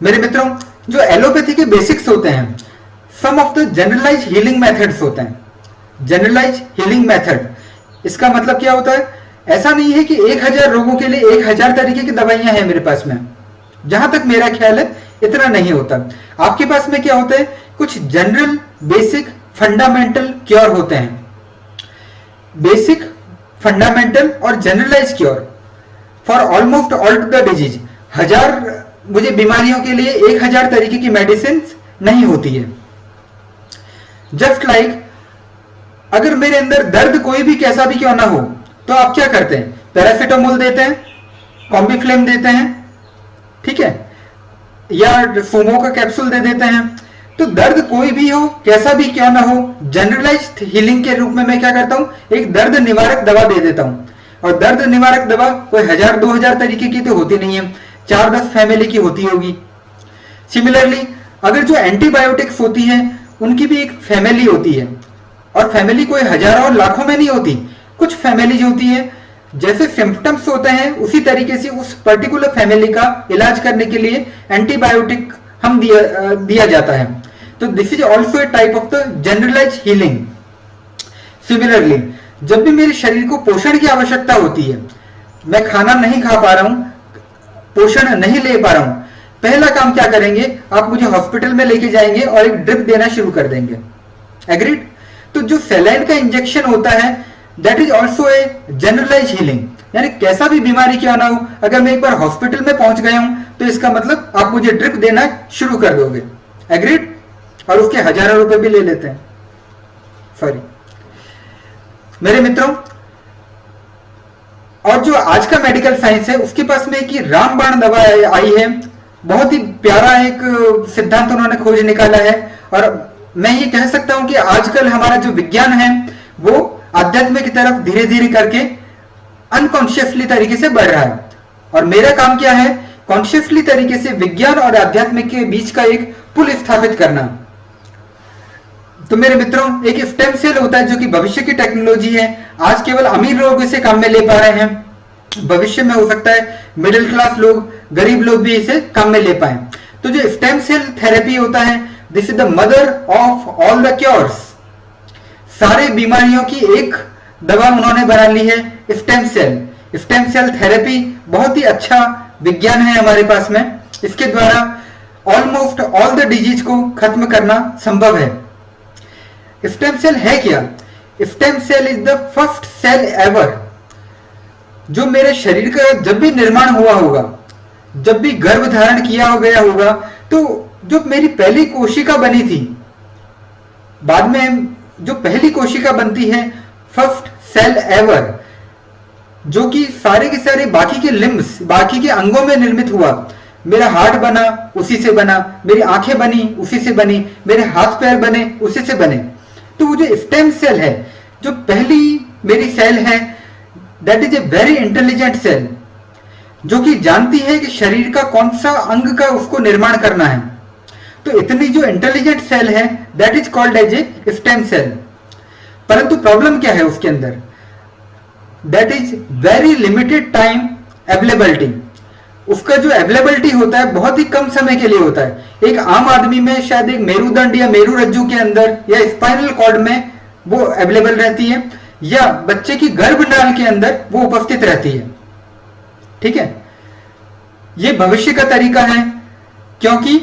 मेरे मित्रों, जो एलोपैथी के बेसिक्स होते हैं, some of the generalise healing methods होते हैं। जनरलाइज हीलिंग मेथड, इसका मतलब क्या होता है? ऐसा नहीं है कि 1000 रोगों के लिए 1000 तरीके की दवाइयां हैं मेरे पास में। जहां तक मेरा ख्याल है इतना नहीं होता। आपके पास में क्या होता है? कुछ जनरल, बेसिक, फंडामेंटल क्योर होते हैं। बेसिक, फंडामेंटल और generalise cure for almost all the disease. 1000 मुझे बीमारियों के लिए 1000 तरीके की मेडिसिन नहीं होती है। जस्ट लाइक अगर मेरे अंदर दर्द कोई भी कैसा भी क्यों ना हो, तो आप क्या करते हैं? पैरासीटामोल देते हैं, कॉम्बिफ्लेम देते हैं, ठीक है, या फोमो का कैप्सूल दे देते हैं। तो दर्द कोई भी हो, कैसा भी क्यों ना हो, जनरलाइज्ड हीलिंग के रूप में मैं क्या करता हूं? एक दर्द निवारक दवा दे देता हूं। और दर्द निवारक दवा कोई 1000-2000 तरीके की तो होती नहीं है, 4-10 फैमिली की होती होगी। सिमिलरली अगर जो एंटीबायोटिक्स होती है उनकी भी एक फैमिली होती है, और फैमिली कोई हजारों और लाखों में नहीं होती। कुछ फैमिली जो होती है, जैसे सिम्टम्स होते हैं उसी तरीके से उस पर्टिकुलर फैमिली का इलाज करने के लिए एंटीबायोटिक हम दिया जाता है। तो this is also a type of the generalise healing. Similarly जब भी मेरे शरीर को पोषण की आवश्यकता होती है, मैं खाना नहीं खा पा रहा हूं, पोषण नहीं ले पा रहा हूं, पहला काम क्या करेंगे? आप मुझे हॉस्पिटल में लेके जाएंगे और एक ड्रिप देना शुरू कर देंगे। एग्रीड? तो जो सैलाइन का इंजेक्शन होता है, that is also a generalise healing. यानी कैसा भी बीमारी क्यों ना हो, अगर मैं एक बार हॉस्पिटल में पहुंच गया हूं तो इसका मतलब आप मुझे ड्रिप देना शुरू कर दोगे। एग्रीड? और उसके हजारों रुपए भी ले लेते हैं। सॉरी मेरे मित्रों, और जो आज का मेडिकल साइंस है उसके पास में एक रामबाण दवा आई है। बहुत ही प्यारा एक सिद्धांत उन्होंने खोज निकाला है। और मैं ये कह सकता हूं कि आजकल हमारा जो विज्ञान है वो आध्यात्म की तरफ धीरे धीरे करके अनकॉन्शियसली तरीके से बढ़ रहा है। और मेरा काम क्या है? कॉन्शियसली तरीके से विज्ञान और आध्यात्म के बीच का एक पुल स्थापित करना। तो मेरे मित्रों, एक स्टेम सेल होता है जो कि भविष्य की टेक्नोलॉजी है। आज केवल अमीर लोग इसे काम में ले पा रहे हैं, भविष्य में हो सकता है मिडिल क्लास लोग, गरीब लोग भी इसे काम में ले पाए। तो जो स्टेम सेल थेरेपी होता है, this is the mother of all the cures. सारे बीमारियों की एक दवा उन्होंने बना ली है, stem cell. Stem cell therapy बहुत ही अच्छा विज्ञान है हमारे पास में। इसके द्वारा ऑलमोस्ट ऑल द डिजीज को खत्म करना संभव है। स्टेम सेल है क्या? Stem cell is the first cell ever जो मेरे शरीर का जब भी निर्माण हुआ होगा, जब भी गर्भ धारण किया गया होगा, तो जो मेरी पहली कोशिका बनी थी, बाद में जो पहली कोशिका बनती है, फर्स्ट सेल एवर, जो कि सारे के सारे बाकी के लिम्स, बाकी के अंगों में निर्मित हुआ। मेरा हार्ट बना उसी से बना, मेरी आंखें बनी उसी से बनी, मेरे हाथ पैर बने उसी से बने। तो वो जो स्टेम सेल है, जो पहली मेरी सेल है, that is a very intelligent cell, जो कि जानती है कि शरीर का कौन सा अंग का उसको निर्माण करना है। तो इतनी जो इंटेलिजेंट सेल है, that is called as a stem cell. परंतु प्रॉब्लम क्या है उसके अंदर? That is very limited time availability. उसका जो अवेलेबिलिटी होता है बहुत ही कम समय के लिए होता है। एक आम आदमी में शायद एक मेरुदंड या मेरुरज्जु के अंदर या स्पाइनल कॉर्ड में वो अवेलेबल रहती है, या बच्चे की गर्भनाल के अंदर वो उपस्थित रहती है। ठीक है, ये भविष्य का तरीका है, क्योंकि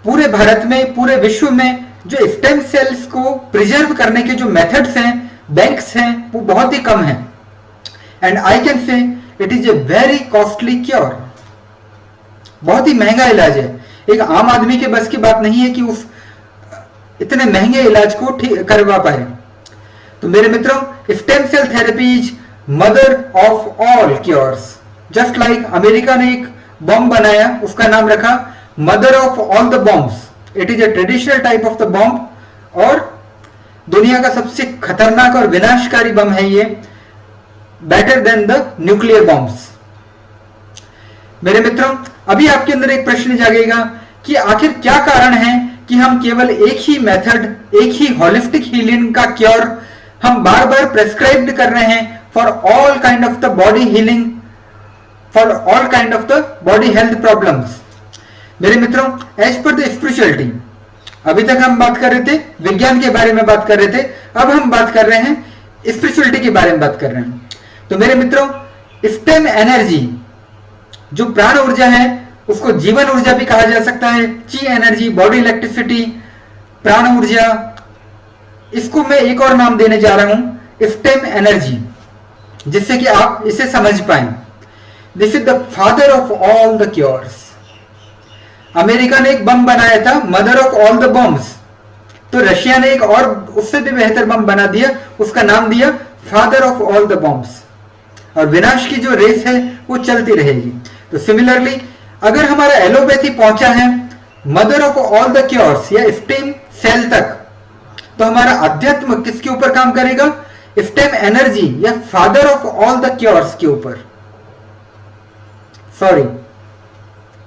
पूरे भारत में, पूरे विश्व में जो स्टेम सेल्स को प्रिजर्व करने के जो मेथड्स हैं, बैंक्स हैं, वो बहुत ही कम है। एंड आई कैन से it is a very costly cure. बहुत ही महंगा इलाज है। एक आम आदमी के बस की बात नहीं है कि उस इतने महंगे इलाज को ठीक करवा पाए। तो मेरे मित्रों, stem cell therapy is mother of all cures. Just like America ने एक बॉम्ब बनाया, उसका नाम रखा mother of all the bombs. It is a traditional type of the bomb, और दुनिया का सबसे खतरनाक और विनाशकारी बम है ये, better than the nuclear bombs. मेरे मित्रों, अभी आपके अंदर एक प्रश्न जागेगा कि आखिर क्या कारण है कि हम केवल एक ही मेथड, एक ही होलिस्टिक हीलिंग का क्योर हम बार बार प्रेस्क्राइब्ड कर रहे हैं for all kind of the body healing, for all kind of the body health problems. मेरे मित्रों, एज पर द स्पिरिचुअलिटी, अभी तक हम बात कर रहे थे विज्ञान के बारे में बात कर रहे थे, अब हम बात कर रहे हैं स्पिरिचुअलिटी के बारे में बात कर रहे हैं। तो मेरे मित्रों, स्टेम एनर्जी जो प्राण ऊर्जा है, उसको जीवन ऊर्जा भी कहा जा सकता है, ची एनर्जी, बॉडी इलेक्ट्रिसिटी, प्राण ऊर्जा, इसको मैं एक और नाम देने जा रहा हूं, स्टेम एनर्जी, जिससे कि आप इसे समझ पाएं। This is the father of all the cures. America ने एक बम बनाया था, mother of all the bombs, तो रशिया ने एक और उससे भी बेहतर बम बना दिया, उसका नाम दिया father of all the bombs. और विनाश की जो रेस है वो चलती रहेगी। तो सिमिलरली, अगर हमारा एलोपैथी पहुंचा है mother of all the cures या स्टेम सेल तक, तो हमारा अध्यात्म किसके ऊपर काम करेगा? स्टेम एनर्जी या father of all the cures के ऊपर। सॉरी,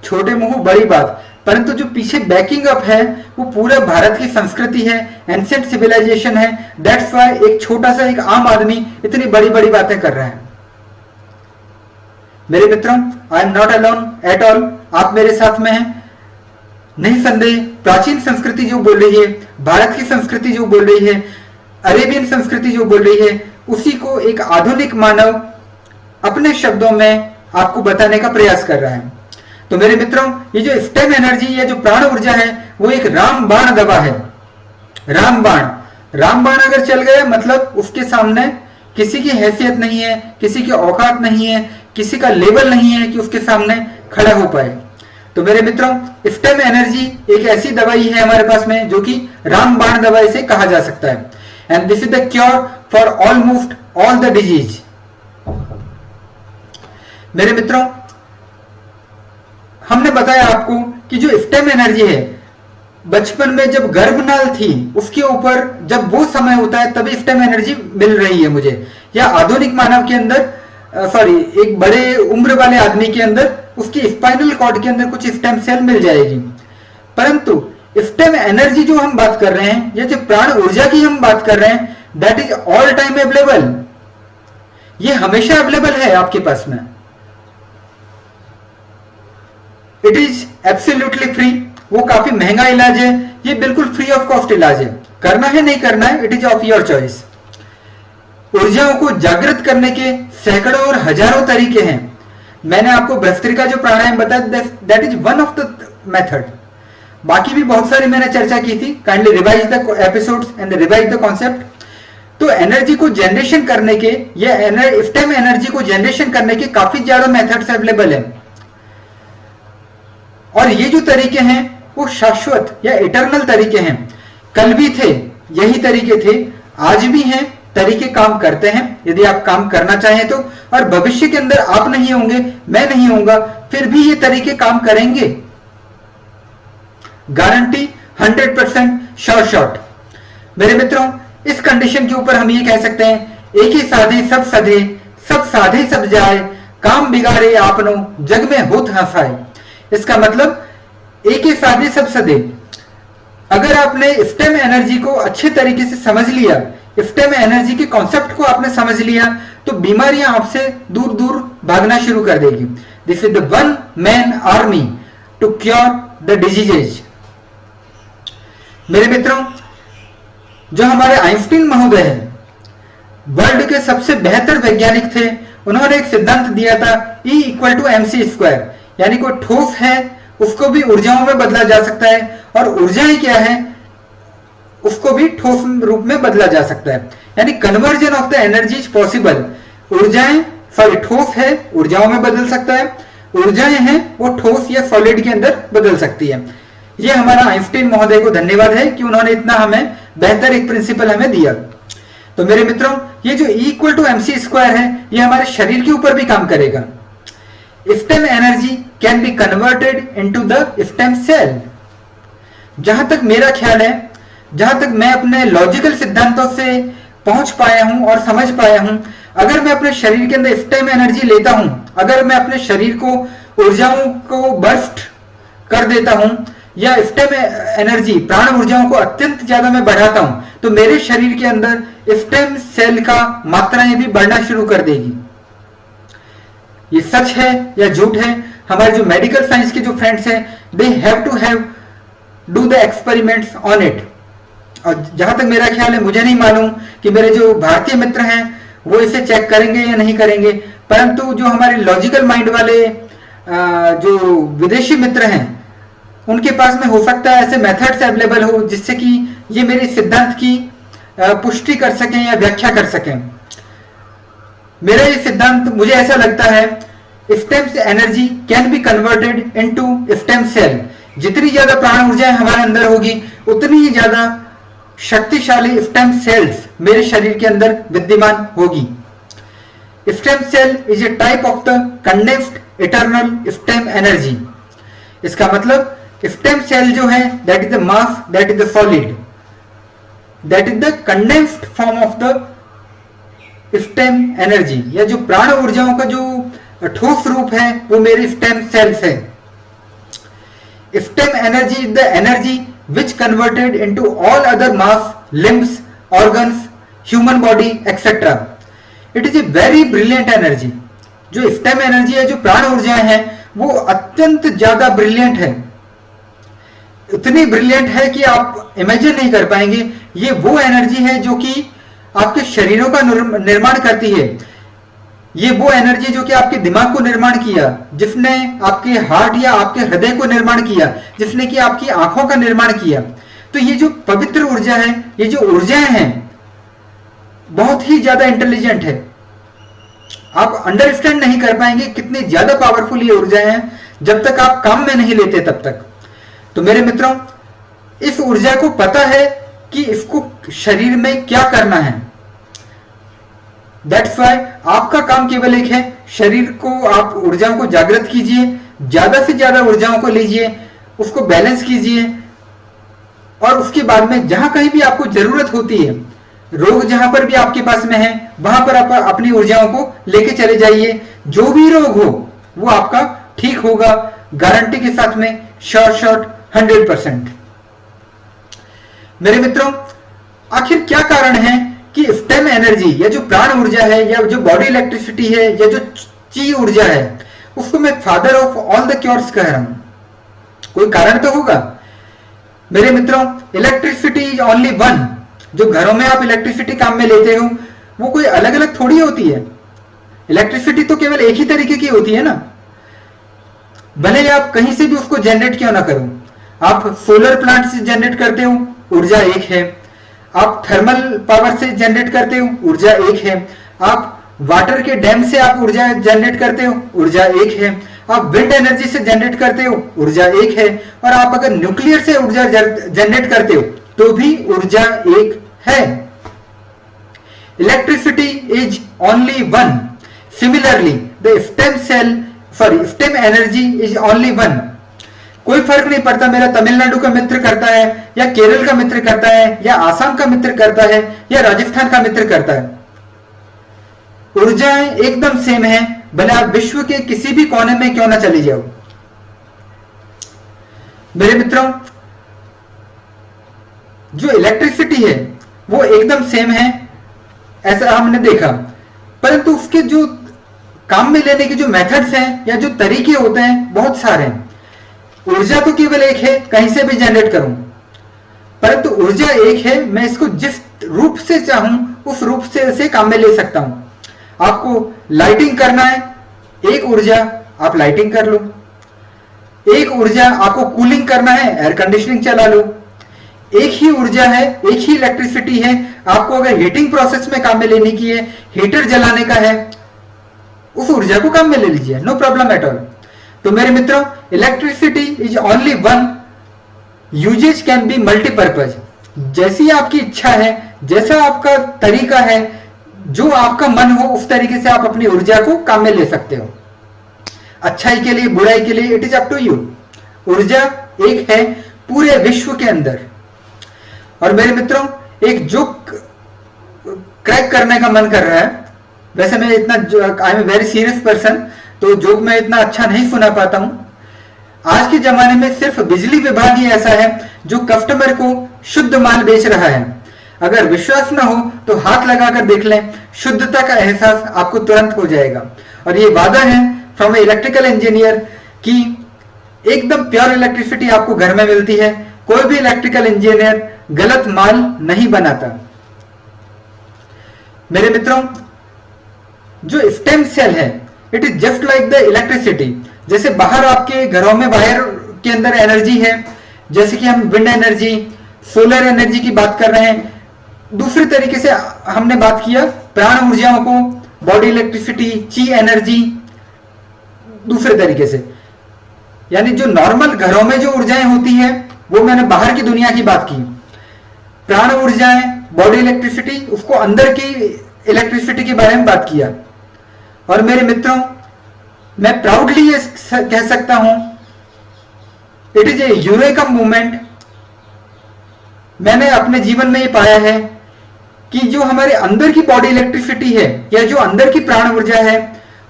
छोटे मुंह बड़ी बात, परंतु जो पीछे बैकिंग अप है वो पूरा भारत की संस्कृति है, एंशिएंट सिविलाइजेशन है। दैट्स व्हाई एक छोटा सा एक आम आदमी इतनी बड़ी बड़ी बातें कर रहा है। मेरे मित्रों, I am not alone at all, आप मेरे साथ में हैं। नहीं संदेह, प्राचीन संस्कृति जो बोल रही है, भारत की संस्कृति जो बोल रही है, अरेबियन संस्कृति जो बोल रही है, उसी को एक आधुनिक मानव अपने शब्दों में आपको बताने का प्रयास कर रहा है। तो मेरे मित्रों, ये जो स्टेम एनर्जी या जो प्राण ऊर्जा है, वो एक रामबाण दवा है। रामबाण, रामबाण अगर चल गया मतलब उसके सामने किसी की हैसियत नहीं है, किसी की औकात नहीं है, किसी का लेवल नहीं है कि उसके सामने खड़ा हो पाए। तो मेरे मित्रों, स्टेम एनर्जी एक ऐसी दवाई है हमारे पास में जो कि रामबाण दवाई से कहा जा सकता है। And this is the cure for almost all the disease. मेरे मित्रों, हमने बताया आपको कि जो स्टेम एनर्जी है, बचपन में जब गर्भनाल थी उसके ऊपर जब वो समय होता है तभी स्टेम एनर्जी मिल रही है मुझे, या आधुनिक मानव के अंदर, सॉरी, एक बड़े उम्र वाले आदमी के अंदर उसकी स्पाइनल कॉर्ड के अंदर कुछ स्टेम सेल मिल जाएगी। परंतु स्टेम एनर्जी जो हम बात कर रहे हैं, या जो प्राण ऊर्जा की हम बात कर रहे हैं, that is all time available. ये हमेशा अवेलेबल है आपके पास में। It is absolutely free. वो काफी महंगा इलाज है, ये बिल्कुल फ्री ऑफ कॉस्ट इलाज है। करना है नहीं करना है, it is of your choice. ऊर्जाओं को जागृत करने के सैकड़ों और हजारों तरीके हैं। मैंने आपको भस्त्रिका जो प्राणायाम बताया, that is one of the method. बाकी भी बहुत सारी मैंने चर्चा की थी। Kindly revise the episodes and revise the concept. तो एनर्जी को जनरेशन करने के, या स्टेम एनर्जी को जनरेशन करने के काफी ज्यादा मेथड्स अवेलेबल है। और ये जो तरीके हैं वो शाश्वत या इटरनल तरीके हैं। कल भी थे यही तरीके थे, आज भी हैं, तरीके काम करते हैं यदि आप काम करना चाहें तो। और भविष्य के अंदर आप नहीं होंगे, मैं नहीं होऊंगा, फिर भी ये तरीके काम करेंगे। Guarantee 100% sure shot. मेरे मित्रों, इस कंडीशन के ऊपर हम ये कह सकते हैं, एक ही साधे सब सधे, सब साधे सब जाए, काम बिगाड़े आपनो, जग में होत हंसाए। इसका मतलब एक ही साधे सब सधे। अगर आपने स्टेम एनर्जी को अच्छे तरीके से समझ लिया, स्टेम एनर्जी के कॉन्सेप्ट को आपने समझ लिया, तो बीमारियां आपसे दूर दूर भागना शुरू कर देगी। This is the one man army to cure the diseases. मेरे मित्रों, जो हमारे आइंस्टीन महोदय हैं, वर्ल्ड के सबसे बेहतर वैज्ञानिक थे। उन्होंने एक सिद्धांत दिया था, E = mc², यानी कोई ठोस है उसको भी ऊर्जाओं में बदला जा सकता है, और ऊर्जाएं क्या है उसको भी ठोस रूप में बदला जा सकता है। यानी conversion of the energy is possible. ऊर्जाएं, सॉरी ठोस है ऊर्जाओं में बदल सकता है, ऊर्जाएं हैं वो ठोस या सॉलिड के अंदर बदल सकती है। ये हमारा आइंस्टीन महोदय को धन्यवाद है कि उन्होंने इतना हमें बेहतर एक प्रिंसिपल हमें दिया। तो मेरे मित्रों, ये जो E = mc² है, ये हमारे शरीर के ऊपर भी काम करेगा। Stem energy can be converted into the stem cell. जहां तक मेरा ख्याल है, जहां तक मैं अपने लॉजिकल सिद्धांतों से पहुंच पाया हूं और समझ पाया हूं, अगर मैं अपने शरीर के अंदर स्टेम एनर्जी लेता हूं, अगर मैं अपने शरीर को ऊर्जाओं को बर्स्ट कर देता हूं, या स्टेम एनर्जी प्राण ऊर्जाओं को अत्यंत ज्यादा मैं बढ़ाता हूं, तो मेरे शरीर के अंदर स्टेम सेल का मात्राएं भी बढ़ना शुरू कर देगी। ये सच है या झूठ है? हमारे जो मेडिकल साइंस के जो फ्रेंड्स हैं, they have to do the experiments on it. और जहां तक मेरा ख्याल है, मुझे नहीं मालूम कि मेरे जो भारतीय मित्र हैं वो इसे चेक करेंगे या नहीं करेंगे, परंतु जो हमारे लॉजिकल माइंड वाले जो विदेशी मित्र हैं, उनके पास में हो सकता है ऐसे मेथड्स अवेलेबल हो जिससे कि ये मेरे सिद्धांत की पुष्टि कर सकें या व्याख्या कर सकें। मेरा ये सिद्धांत, मुझे ऐसा लगता है, stem energy can be converted into stem cell. जितनी ज्यादा प्राण ऊर्जा हमारे अंदर होगी, उतनी ही ज्यादा शक्तिशाली स्टेम सेल्स मेरे शरीर के अंदर विद्यमान होगी। Stem cell is a type of the condensed eternal stem energy. इसका मतलब स्टेम सेल जो है, that is the mass, that is the solid, that is the condensed form of the stem energy, या जो प्राण ऊर्जाओं का जो ठोस रूप है वो मेरे स्टेम सेल्स है। Stem energy is the energy which converted into all other mass, limbs, organs, human body, etc. It is a very brilliant energy. जो स्टेम एनर्जी है, जो प्राण ऊर्जाएं हैं, वो अत्यंत ज्यादा ब्रिलियंट है। इतनी ब्रिलियंट है कि आप इमेजिन नहीं कर पाएंगे। ये वो एनर्जी है जो कि आपके शरीरों का निर्माण करती है। ये वो एनर्जी जो कि आपके दिमाग को निर्माण किया, जिसने आपके हार्ट या आपके हृदय को निर्माण किया, जिसने कि आपकी आंखों का निर्माण किया। तो ये जो पवित्र ऊर्जा है, ये जो ऊर्जाएं हैं, बहुत ही ज्यादा इंटेलिजेंट है। आप अंडरस्टैंड नहीं कर पाएंगे कितनी ज्यादा पावरफुल ये ऊर्जाएं हैं, जब तक आप काम में नहीं लेते तब तक। तो मेरे मित्रों, इस ऊर्जा को पता है कि इसको शरीर में क्या करना है। दैट्स वाई आपका काम केवल एक है, शरीर को आप ऊर्जाओं को जागृत कीजिए, ज्यादा से ज्यादा ऊर्जाओं को लीजिए, उसको बैलेंस कीजिए, और उसके बाद में जहां कहीं भी आपको जरूरत होती है, रोग जहां पर भी आपके पास में है, वहां पर आप अपनी ऊर्जाओं को लेके चले जाइए। जो भी रोग हो वो आपका ठीक होगा, गारंटी के साथ में, श्योर 100%। मेरे मित्रों, आखिर क्या कारण है कि स्टेम एनर्जी या जो प्राण ऊर्जा है या जो बॉडी इलेक्ट्रिसिटी है या जो ची ऊर्जा है उसको मैं father of all the cures कह रहा हूं? कोई कारण तो होगा। मेरे मित्रों, इलेक्ट्रिसिटी इज ओनली वन। जो घरों में आप इलेक्ट्रिसिटी काम में लेते हो वो कोई अलग अलग थोड़ी होती है। इलेक्ट्रिसिटी तो केवल एक ही तरीके की होती है ना। भले ही आप कहीं से भी उसको जनरेट क्यों ना करो, आप सोलर प्लांट से जनरेट करते हो, ऊर्जा एक है। आप थर्मल पावर से जनरेट करते हो, ऊर्जा एक है। आप वाटर के डैम से आप ऊर्जा जनरेट करते हो, ऊर्जा एक है। आप विंड एनर्जी से जनरेट करते हो, ऊर्जा एक है। और आप अगर न्यूक्लियर से ऊर्जा जनरेट करते हो तो भी ऊर्जा एक है। Electricity is only one. Similarly the stem energy is only one. कोई फर्क नहीं पड़ता मेरा तमिलनाडु का मित्र करता है या केरल का मित्र करता है या आसाम का मित्र करता है या राजस्थान का मित्र करता है, ऊर्जाएं एकदम सेम है, भले आप विश्व के किसी भी कोने में क्यों ना चली जाओ। मेरे मित्रों, जो इलेक्ट्रिसिटी है वो एकदम सेम है, ऐसा हमने देखा, परंतु उसके जो काम में लेने के जो मेथड्स हैं या जो तरीके होते हैं बहुत सारे हैं। ऊर्जा तो केवल एक है, कहीं से भी जनरेट करूं, परंतु ऊर्जा एक है, मैं इसको जिस रूप से चाहूं उस रूप से इसे काम में ले सकता हूं। आपको लाइटिंग करना है, एक ऊर्जा आप लाइटिंग कर लो। एक ऊर्जा आपको कूलिंग करना है, एयर कंडीशनिंग चला लो। एक ही ऊर्जा है, एक ही इलेक्ट्रिसिटी है। आपको अगर हीटिंग प्रोसेस में काम में लेने की है, हीटर जलाने का है, उस ऊर्जा को काम में ले लीजिए, नो प्रॉब्लम एट ऑल। तो मेरे मित्रों, electricity is only one, uses can be multipurpose. जैसी आपकी इच्छा है, जैसा आपका तरीका है, जो आपका मन हो उस तरीके से आप अपनी ऊर्जा को काम में ले सकते हो। अच्छाई के लिए, बुराई के लिए, it is up to you. ऊर्जा एक है पूरे विश्व के अंदर। और मेरे मित्रों, एक जोक क्रैक करने का मन कर रहा है। वैसे मैं इतना I am very serious person, तो जोक मैं इतना अच्छा नहीं सुना पाता हूं। आज के जमाने में सिर्फ बिजली विभाग ही ऐसा है जो कस्टमर को शुद्ध माल बेच रहा है। अगर विश्वास ना हो तो हाथ लगाकर देख लें, शुद्धता का एहसास आपको तुरंत हो जाएगा। और ये वादा है फ्रॉम ए इलेक्ट्रिकल इंजीनियर कि एकदम प्योर इलेक्ट्रिसिटी आपको घर में मिलती है। कोई भी इलेक्ट्रिकल इंजीनियर गलत माल नहीं बनाता। मेरे मित्रों, जो स्टेम सेल है, it is just like the electricity. जैसे बाहर आपके घरों में वायर के अंदर एनर्जी है, जैसे कि हम विंड एनर्जी, सोलर एनर्जी की बात कर रहे हैं। दूसरे तरीके से हमने बात किया प्राण ऊर्जाओं को, बॉडी इलेक्ट्रिसिटी, ची एनर्जी, दूसरे तरीके से। यानी जो नॉर्मल घरों में जो ऊर्जाएं होती है वो मैंने बाहर की दुनिया की बात की। प्राण ऊर्जाएं, बॉडी इलेक्ट्रिसिटी, उसको अंदर की इलेक्ट्रिसिटी के बारे में बात किया। और मेरे मित्रों, मैं प्राउडली ये कह सकता हूं, it is a eureka movement. मैंने अपने जीवन में ये पाया है कि जो हमारे अंदर की बॉडी इलेक्ट्रिसिटी है या जो अंदर की प्राण ऊर्जा है,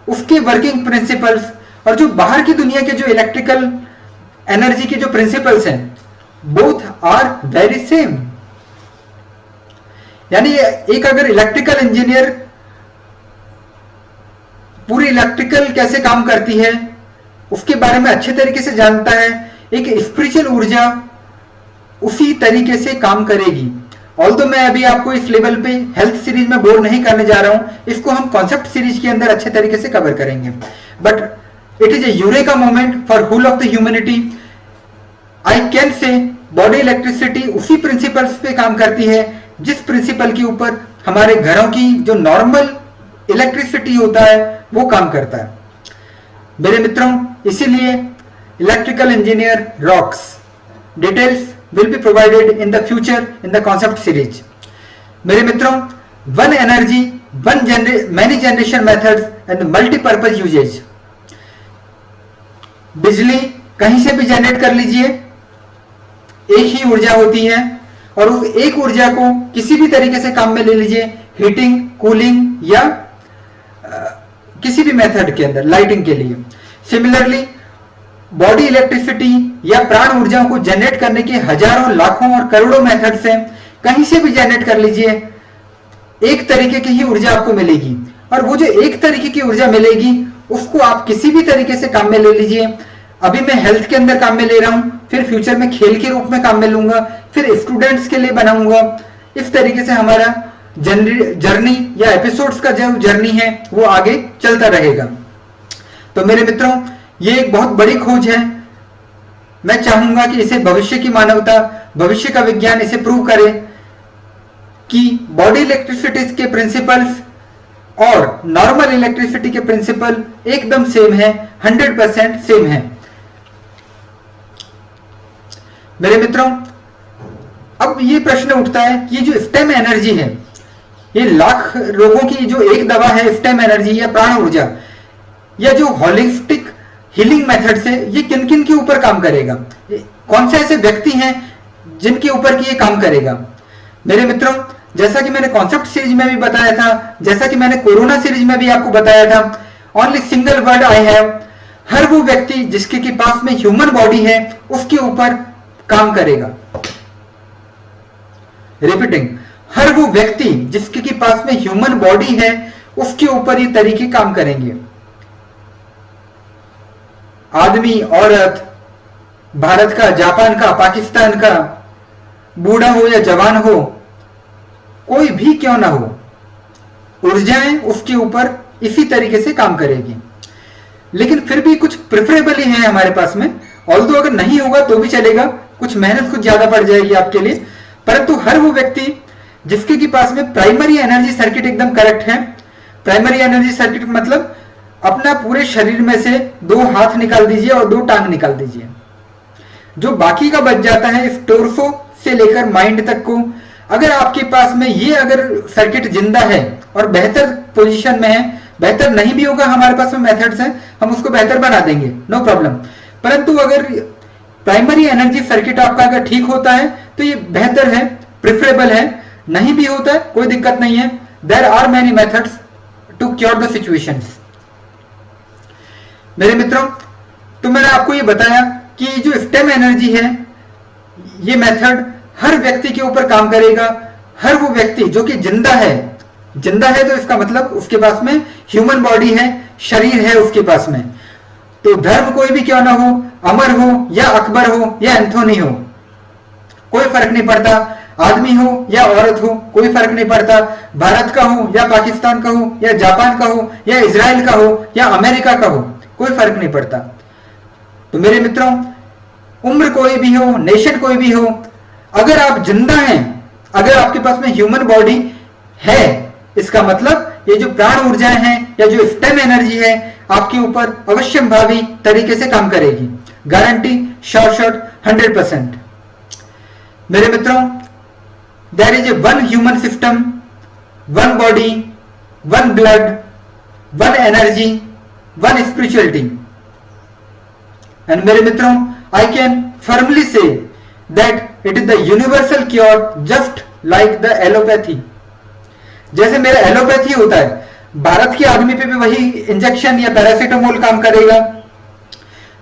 उसके वर्किंग प्रिंसिपल्स और जो बाहर की दुनिया के जो इलेक्ट्रिकल एनर्जी के जो प्रिंसिपल्स हैं, बोथ आर वेरी सेम। यानी एक अगर इलेक्ट्रिकल इंजीनियर पूरी इलेक्ट्रिकल कैसे काम करती है उसके बारे में अच्छे तरीके से जानता है, एक स्पिरिचुअल ऊर्जा उसी तरीके से काम करेगी। ऑल्दो मैं अभी आपको इस लेवल पे हेल्थ सीरीज में बोर नहीं करने जा रहा हूं, इसको हम कॉन्सेप्ट सीरीज के अंदर अच्छे तरीके से कवर करेंगे। But it is a eureka moment for whole of the humanity. I can say body electricity उसी प्रिंसिपल्स पे काम करती है जिस प्रिंसिपल के ऊपर हमारे घरों की जो नॉर्मल इलेक्ट्रिसिटी होता है वो काम करता है। मेरे मित्रों, इसीलिए electrical engineer rocks. Details will be provided in the future in the concept series. मेरे मित्रों, one energy, many generation methods and multi-purpose usage. बिजली कहीं से भी जनरेट कर लीजिए, एक ही ऊर्जा होती है और उस एक ऊर्जा को किसी भी तरीके से काम में ले लीजिए, हीटिंग, कूलिंग या किसी भी मेथड के अंदर, लाइटिंग के लिए। सिमिलरली बॉडी इलेक्ट्रिसिटी या प्राण ऊर्जाओं को जनरेट करने के हजारों, लाखों और करोड़ों मेथड्स हैं। कहीं से भी जनरेट कर लीजिए, एक तरीके की ही ऊर्जा आपको मिलेगी। और वो जो एक तरीके की ऊर्जा मिलेगी उसको आप किसी भी तरीके से काम में ले लीजिए। अभी मैं हेल्थ के अंदर काम में ले रहा हूं, फिर फ्यूचर में खेल के रूप में काम में लूंगा, फिर स्टूडेंट्स के लिए बनाऊंगा। इस तरीके से हमारा जर्नी या एपिसोड्स का जो जर्नी है वो आगे चलता रहेगा। तो मेरे मित्रों, ये एक बहुत बड़ी खोज है। मैं चाहूंगा कि इसे भविष्य की मानवता, भविष्य का विज्ञान इसे प्रूव करे कि बॉडी इलेक्ट्रिसिटी के प्रिंसिपल्स और नॉर्मल इलेक्ट्रिसिटी के प्रिंसिपल एकदम सेम है, 100% सेम है। मेरे मित्रों, अब ये प्रश्न उठता है कि ये जो स्टेम एनर्जी है, ये लाख रोगों की जो एक दवा है स्टेम एनर्जी या प्राण ऊर्जा, या जो होलिस्टिक हीलिंग मेथड्स है, ये किन किन के ऊपर काम करेगा? कौन से ऐसे व्यक्ति हैं जिनके ऊपर की ये काम करेगा? मेरे मित्रों, जैसा कि मैंने कॉन्सेप्ट सीरीज में भी बताया था, जैसा कि मैंने कोरोना सीरीज में भी आपको बताया था, only single word I have, हर वो व्यक्ति जिसके के पास में ह्यूमन बॉडी है उसके ऊपर काम करेगा। रिपीटिंग, हर वो व्यक्ति जिसके के पास में ह्यूमन बॉडी है उसके ऊपर ये तरीके काम करेंगे। आदमी, औरत, भारत का, जापान का, पाकिस्तान का, बूढ़ा हो या जवान हो, कोई भी क्यों ना हो, ऊर्जाएं उसके ऊपर इसी तरीके से काम करेगी। लेकिन फिर भी कुछ प्रेफरेबल ही है हमारे पास में, ऑल्दो अगर नहीं होगा तो भी चलेगा, कुछ मेहनत कुछ ज्यादा पड़ जाएगी आपके लिए, परंतु हर वो व्यक्ति जिसके के पास में प्राइमरी एनर्जी सर्किट एकदम करेक्ट है। प्राइमरी एनर्जी सर्किट मतलब अपना पूरे शरीर में से 2 हाथ निकाल दीजिए और 2 टांग निकाल दीजिए, जो बाकी का बच जाता है इस टोर्सो से लेकर माइंड तक को, अगर आपके पास में ये अगर सर्किट जिंदा है और बेहतर पोजीशन में है, बेहतर नहीं भी होगा, हमारे पास में मेथड्स हैं, हम उसको बेहतर बना देंगे, नो प्रॉब्लम। परंतु अगर प्राइमरी एनर्जी सर्किट आपका अगर ठीक होता है तो ये बेहतर है, प्रेफरेबल है। नहीं भी होता है कोई दिक्कत नहीं है, there are many methods to cure the situations. मेरे मित्रों, तो मैंने आपको ये बताया कि जो स्टेम एनर्जी है, ये मेथड हर व्यक्ति के ऊपर काम करेगा। हर वो व्यक्ति जो कि जिंदा है, जिंदा है तो इसका मतलब उसके पास में ह्यूमन बॉडी है, शरीर है उसके पास में। तो धर्म कोई भी क्यों ना हो, अमर हो या अकबर हो या एंथोनी हो, कोई फर्क नहीं पड़ता। आदमी हो या औरत हो, कोई फर्क नहीं पड़ता। भारत का हो या पाकिस्तान का हो या जापान का हो या इजराइल का हो या अमेरिका का हो, कोई फर्क नहीं पड़ता। तो मेरे मित्रों, उम्र कोई भी हो, नेशन कोई भी हो, अगर आप जिंदा हैं, अगर आपके पास में ह्यूमन बॉडी है, इसका मतलब ये जो प्राण ऊर्जाएं हैं या जो स्टेम एनर्जी है आपके ऊपर अवश्यंभावी तरीके से काम करेगी। Guarantee, short 100%। मेरे मित्रों, there is a one human system, one body, one blood, one energy, one spirituality. And मेरे मित्रों, I can firmly say that it is the universal cure, just like the allopathy. जैसे मेरा allopathy होता है, भारत के आदमी पे भी वही इंजेक्शन या पैरासिटामोल काम करेगा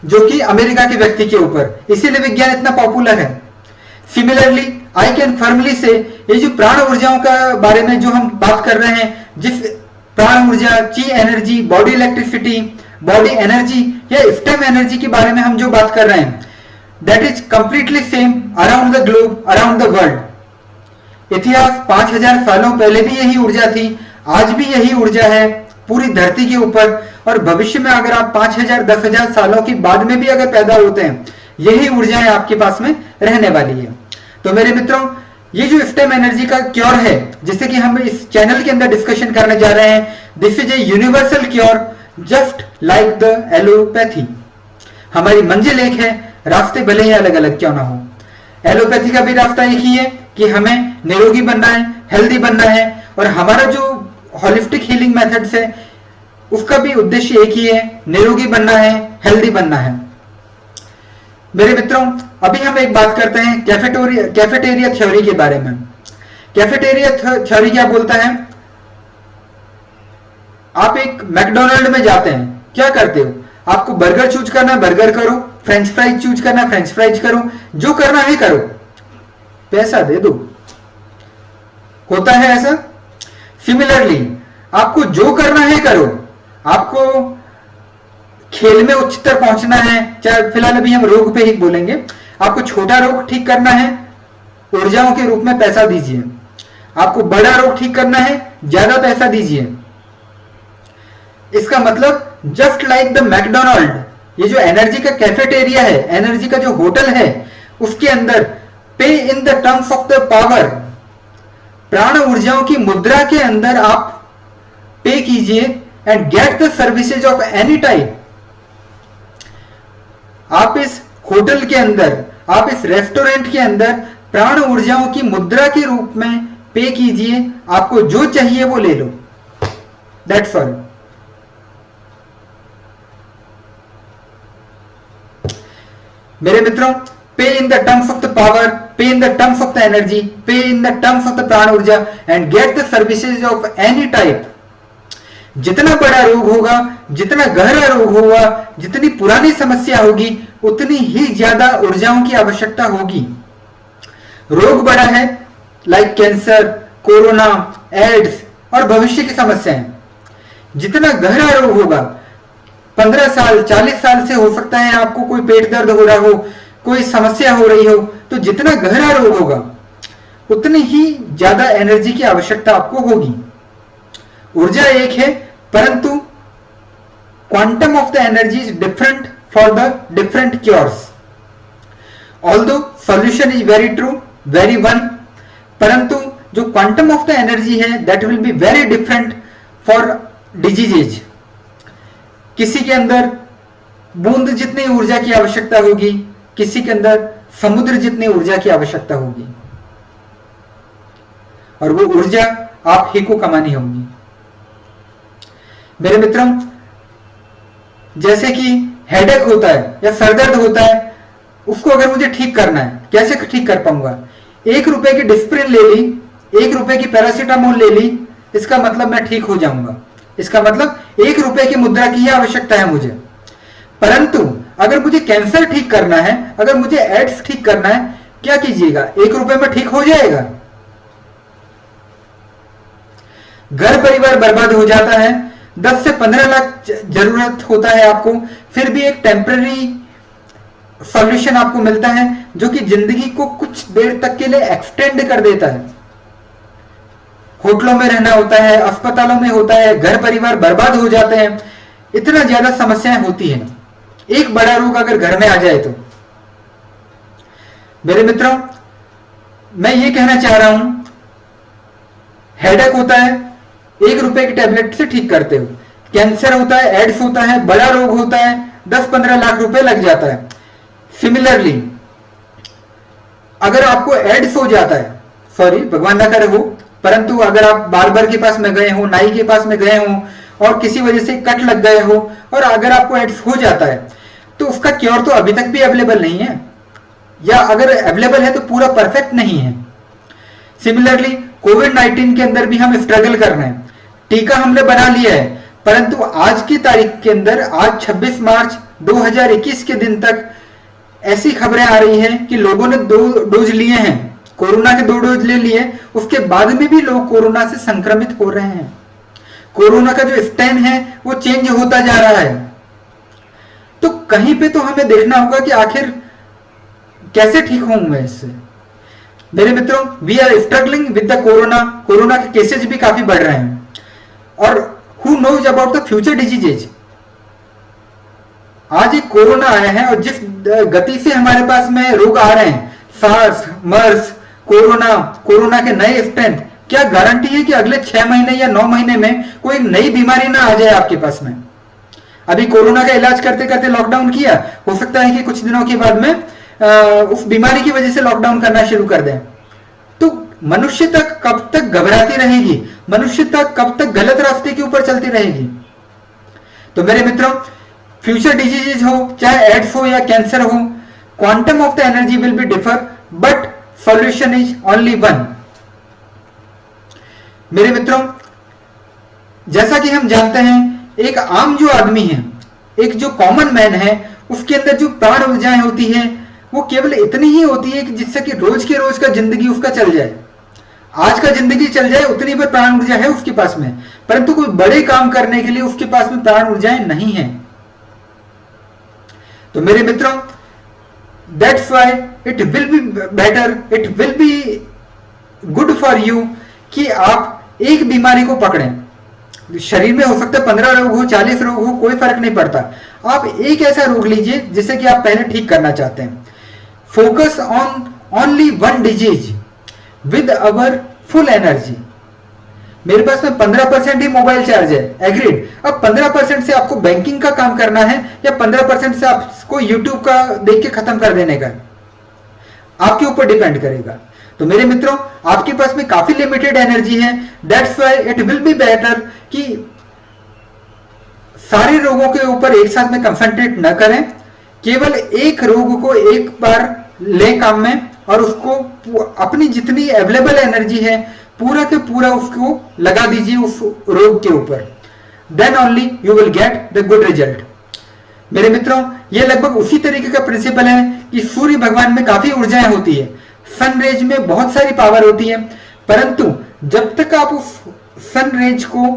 जो कि अमेरिका के व्यक्ति के ऊपर, इसीलिए विज्ञान इतना पॉपुलर है। सिमिलरली आई कैन फर्मली से, ये जो प्राण ऊर्जाओं का बारे में जो हम बात कर रहे हैं, जिस प्राण ऊर्जा, ची energy, body electricity, body energy या स्टेम एनर्जी के बारे में हम जो बात कर रहे हैं, that is completely same around the globe, around the world. इतिहास 5000 सालों पहले भी यही ऊर्जा थी, आज भी यही ऊर्जा है पूरी धरती के ऊपर, और भविष्य में अगर आप 5000 10,000 सालों के बाद में भी अगर पैदा होते हैं, यही ऊर्जाएं आपके पास में रहने वाली है। तो मेरे मित्रों, ये जो स्टेम एनर्जी का क्योर है, जिससे कि हम इस चैनल के अंदर डिस्कशन करने जा रहे हैं, this is a universal cure, just like the allopathy. हमारी मंजिल एक है, रास्ते भले ही अलग अलग क्यों ना हो। एलोपैथी का भी रास्ता एक ही है कि हमें निरोगी बनना है, हेल्दी बनना है, और हमारा जो होलिस्टिक हीलिंग मेथड्स है उसका भी उद्देश्य एक ही है, निरोगी बनना है, हेल्दी बनना है। मेरे मित्रों, अभी हम एक बात करते हैं कैफेटेरिया थ्योरी के बारे में। कैफेटेरिया थ्योरी क्या बोलता है? आप एक मैकडोनल्ड में जाते हैं, क्या करते हो? आपको बर्गर चूज करना है, बर्गर करो, फ्रेंच फ्राइज चूज करना, फ्रेंच फ्राइज करो, जो करना है करो, पैसा दे दो। होता है ऐसा। सिमिलरली आपको जो करना है करो, आपको खेल में उच्चतर पहुंचना है, चाहे फिलहाल अभी हम रोग पे ही बोलेंगे, आपको छोटा रोग ठीक करना है, ऊर्जाओं के रूप में पैसा दीजिए। आपको बड़ा रोग ठीक करना है, ज्यादा पैसा दीजिए। इसका मतलब जस्ट लाइक द मैकडोनाल्ड, ये जो एनर्जी का कैफेटेरिया है, एनर्जी का जो होटल है, उसके अंदर पे in the terms of the power, प्राण ऊर्जाओं की मुद्रा के अंदर आप पे कीजिए and get the services of any type. आप इस होटल के अंदर, आप इस रेस्टोरेंट के अंदर प्राण ऊर्जाओं की मुद्रा के रूप में पे कीजिए, आपको जो चाहिए वो ले लो। That's all. मेरे मित्रों, pay in the terms of the power, pay in the terms of the energy, pay in the terms of the prana ऊर्जा and get the services of any type. जितना बड़ा रोग होगा, जितना गहरा रोग होगा, जितनी पुरानी समस्या होगी, उतनी ही ज्यादा ऊर्जाओं की आवश्यकता होगी। रोग बड़ा है, लाइक कैंसर, कोरोना, एड्स और भविष्य की समस्याएं। जितना गहरा रोग होगा, 15 साल 40 साल से हो सकता है आपको कोई पेट दर्द हो रहा हो, कोई समस्या हो रही हो, तो जितना गहरा रोग होगा उतनी ही ज्यादा एनर्जी की आवश्यकता आपको होगी। ऊर्जा एक है, परंतु quantum of the energy is different for the different cures. Although solution is very true, very one, परंतु जो क्वांटम ऑफ द एनर्जी है that will be very different for diseases. किसी के अंदर बूंद जितनी ऊर्जा की आवश्यकता होगी, किसी के अंदर समुद्र जितनी ऊर्जा की आवश्यकता होगी, और वो ऊर्जा आप ही को कमानी होगी। मेरे मित्रों, जैसे कि हेडेक होता है या सरदर्द होता है, उसको अगर मुझे ठीक करना है, कैसे ठीक कर पाऊंगा? 1 रुपए की डिस्प्रिन ले ली, 1 रुपए की पैरासीटामोल ले ली, इसका मतलब मैं ठीक हो जाऊंगा। इसका मतलब 1 रुपए की मुद्रा की ही आवश्यकता है मुझे। परंतु अगर मुझे कैंसर ठीक करना है, अगर मुझे एड्स ठीक करना है, क्या कीजिएगा? 1 रुपए में ठीक हो जाएगा? घर परिवार बर्बाद हो जाता है, 10 से 15 लाख जरूरत होता है आपको, फिर भी एक टेम्पररी सॉल्यूशन आपको मिलता है जो कि जिंदगी को कुछ देर तक के लिए एक्सटेंड कर देता है। होटलों में रहना होता है, अस्पतालों में होता है, घर परिवार बर्बाद हो जाते हैं, इतना ज्यादा समस्याएं होती हैं। एक बड़ा रोग अगर घर में आ जाए तो। मेरे मित्रों, मैं ये कहना चाह रहा हूं, हेडेक होता है, 1 रुपए की टैबलेट से ठीक करते हो। कैंसर होता है, एड्स होता है, बड़ा रोग होता है, 10-15 लाख रुपए लग जाता है। सिमिलरली अगर आपको एड्स हो जाता है, सॉरी भगवान ना करे हो, परंतु अगर आप बार्बर के पास में गए हो, नाई के पास में गए हो और किसी वजह से कट लग गए हो और अगर आपको एड्स हो जाता है, तो उसका क्योर तो अभी तक भी अवेलेबल नहीं है, या अगर अवेलेबल है तो पूरा परफेक्ट नहीं है। सिमिलरली कोविड-19 के अंदर भी हम स्ट्रगल कर रहे हैं। टीका हमने बना लिया है, परंतु आज की तारीख के अंदर, आज 26 मार्च 2021 के दिन तक ऐसी खबरें आ रही हैं कि लोगों ने 2 डोज लिए हैं, कोरोना के 2 डोज ले लिए, उसके बाद में भी लोग कोरोना से संक्रमित हो रहे हैं। कोरोना का जो स्ट्रेन है वो चेंज होता जा रहा है। तो कहीं पे तो हमें देखना होगा कि आखिर कैसे ठीक हूं मैं इससे। मेरे मित्रों, we are struggling with the corona. Corona के केसेस भी काफी बढ़ रहे हैं, और who knows about the future diseases. आज एक कोरोना आया है और जिस गति से हमारे पास में रोग आ रहे हैं, सार्स, मर्स, कोरोना के नए स्ट्रेन, क्या गारंटी है कि अगले 6 महीने या 9 महीने में कोई नई बीमारी ना आ जाए आपके पास में? अभी कोरोना का इलाज करते करते लॉकडाउन किया, हो सकता है कि कुछ दिनों के बाद में उस बीमारी की वजह से लॉकडाउन करना शुरू कर दें। तो मनुष्य तक कब तक घबराती रहेगी? मनुष्य तक कब तक गलत रास्ते के ऊपर चलती रहेगी? तो मेरे मित्रों, फ्यूचर डिजीजेज हो, चाहे एड्स हो या कैंसर हो, quantum of the energy will be differ, but solution is only one. मेरे मित्रों, जैसा कि हम जानते हैं, एक आम जो आदमी है, एक जो कॉमन मैन है, उसके अंदर जो प्राण ऊर्जाएं होती है वो केवल इतनी ही होती है कि जिससे कि रोज के रोज का जिंदगी उसका चल जाए, आज का जिंदगी चल जाए, उतनी पर प्राण ऊर्जा है उसके पास में, परंतु कोई बड़े काम करने के लिए उसके पास में प्राण ऊर्जाएं नहीं है। तो मेरे मित्रों, that's why it will be better, it will be good for you कि आप एक बीमारी को पकड़ें। शरीर में हो सकता है 15 रोग हो, 40 रोग हो, कोई फर्क नहीं पड़ता। आप एक ऐसा रोग लीजिए जिसे कि आप पहले ठीक करना चाहते हैं। Focus on only one disease with our full energy. मेरे पास में 15% ही मोबाइल चार्ज है, एग्रीड। अब 15% से आपको बैंकिंग का काम करना है या 15% से आपको यूट्यूब का देख के खत्म कर देने का, आपके ऊपर डिपेंड करेगा। तो मेरे मित्रों, आपके पास में काफी लिमिटेड एनर्जी है, that's why it will be better कि सारे रोगों के ऊपर एक साथ में कंसंट्रेट न करें, केवल एक रोग को एक बार लें काम में और उसको अपनी जितनी अवेलेबल एनर्जी है पूरा के पूरा उसको लगा दीजिए उस रोग के ऊपर। Then only you will get the good result. मेरे मित्रों, यह लगभग उसी तरीके का प्रिंसिपल है कि सूर्य भगवान में काफी ऊर्जाएं होती है, सन रेज में बहुत सारी पावर होती है, परंतु जब तक आप उस सन रेज को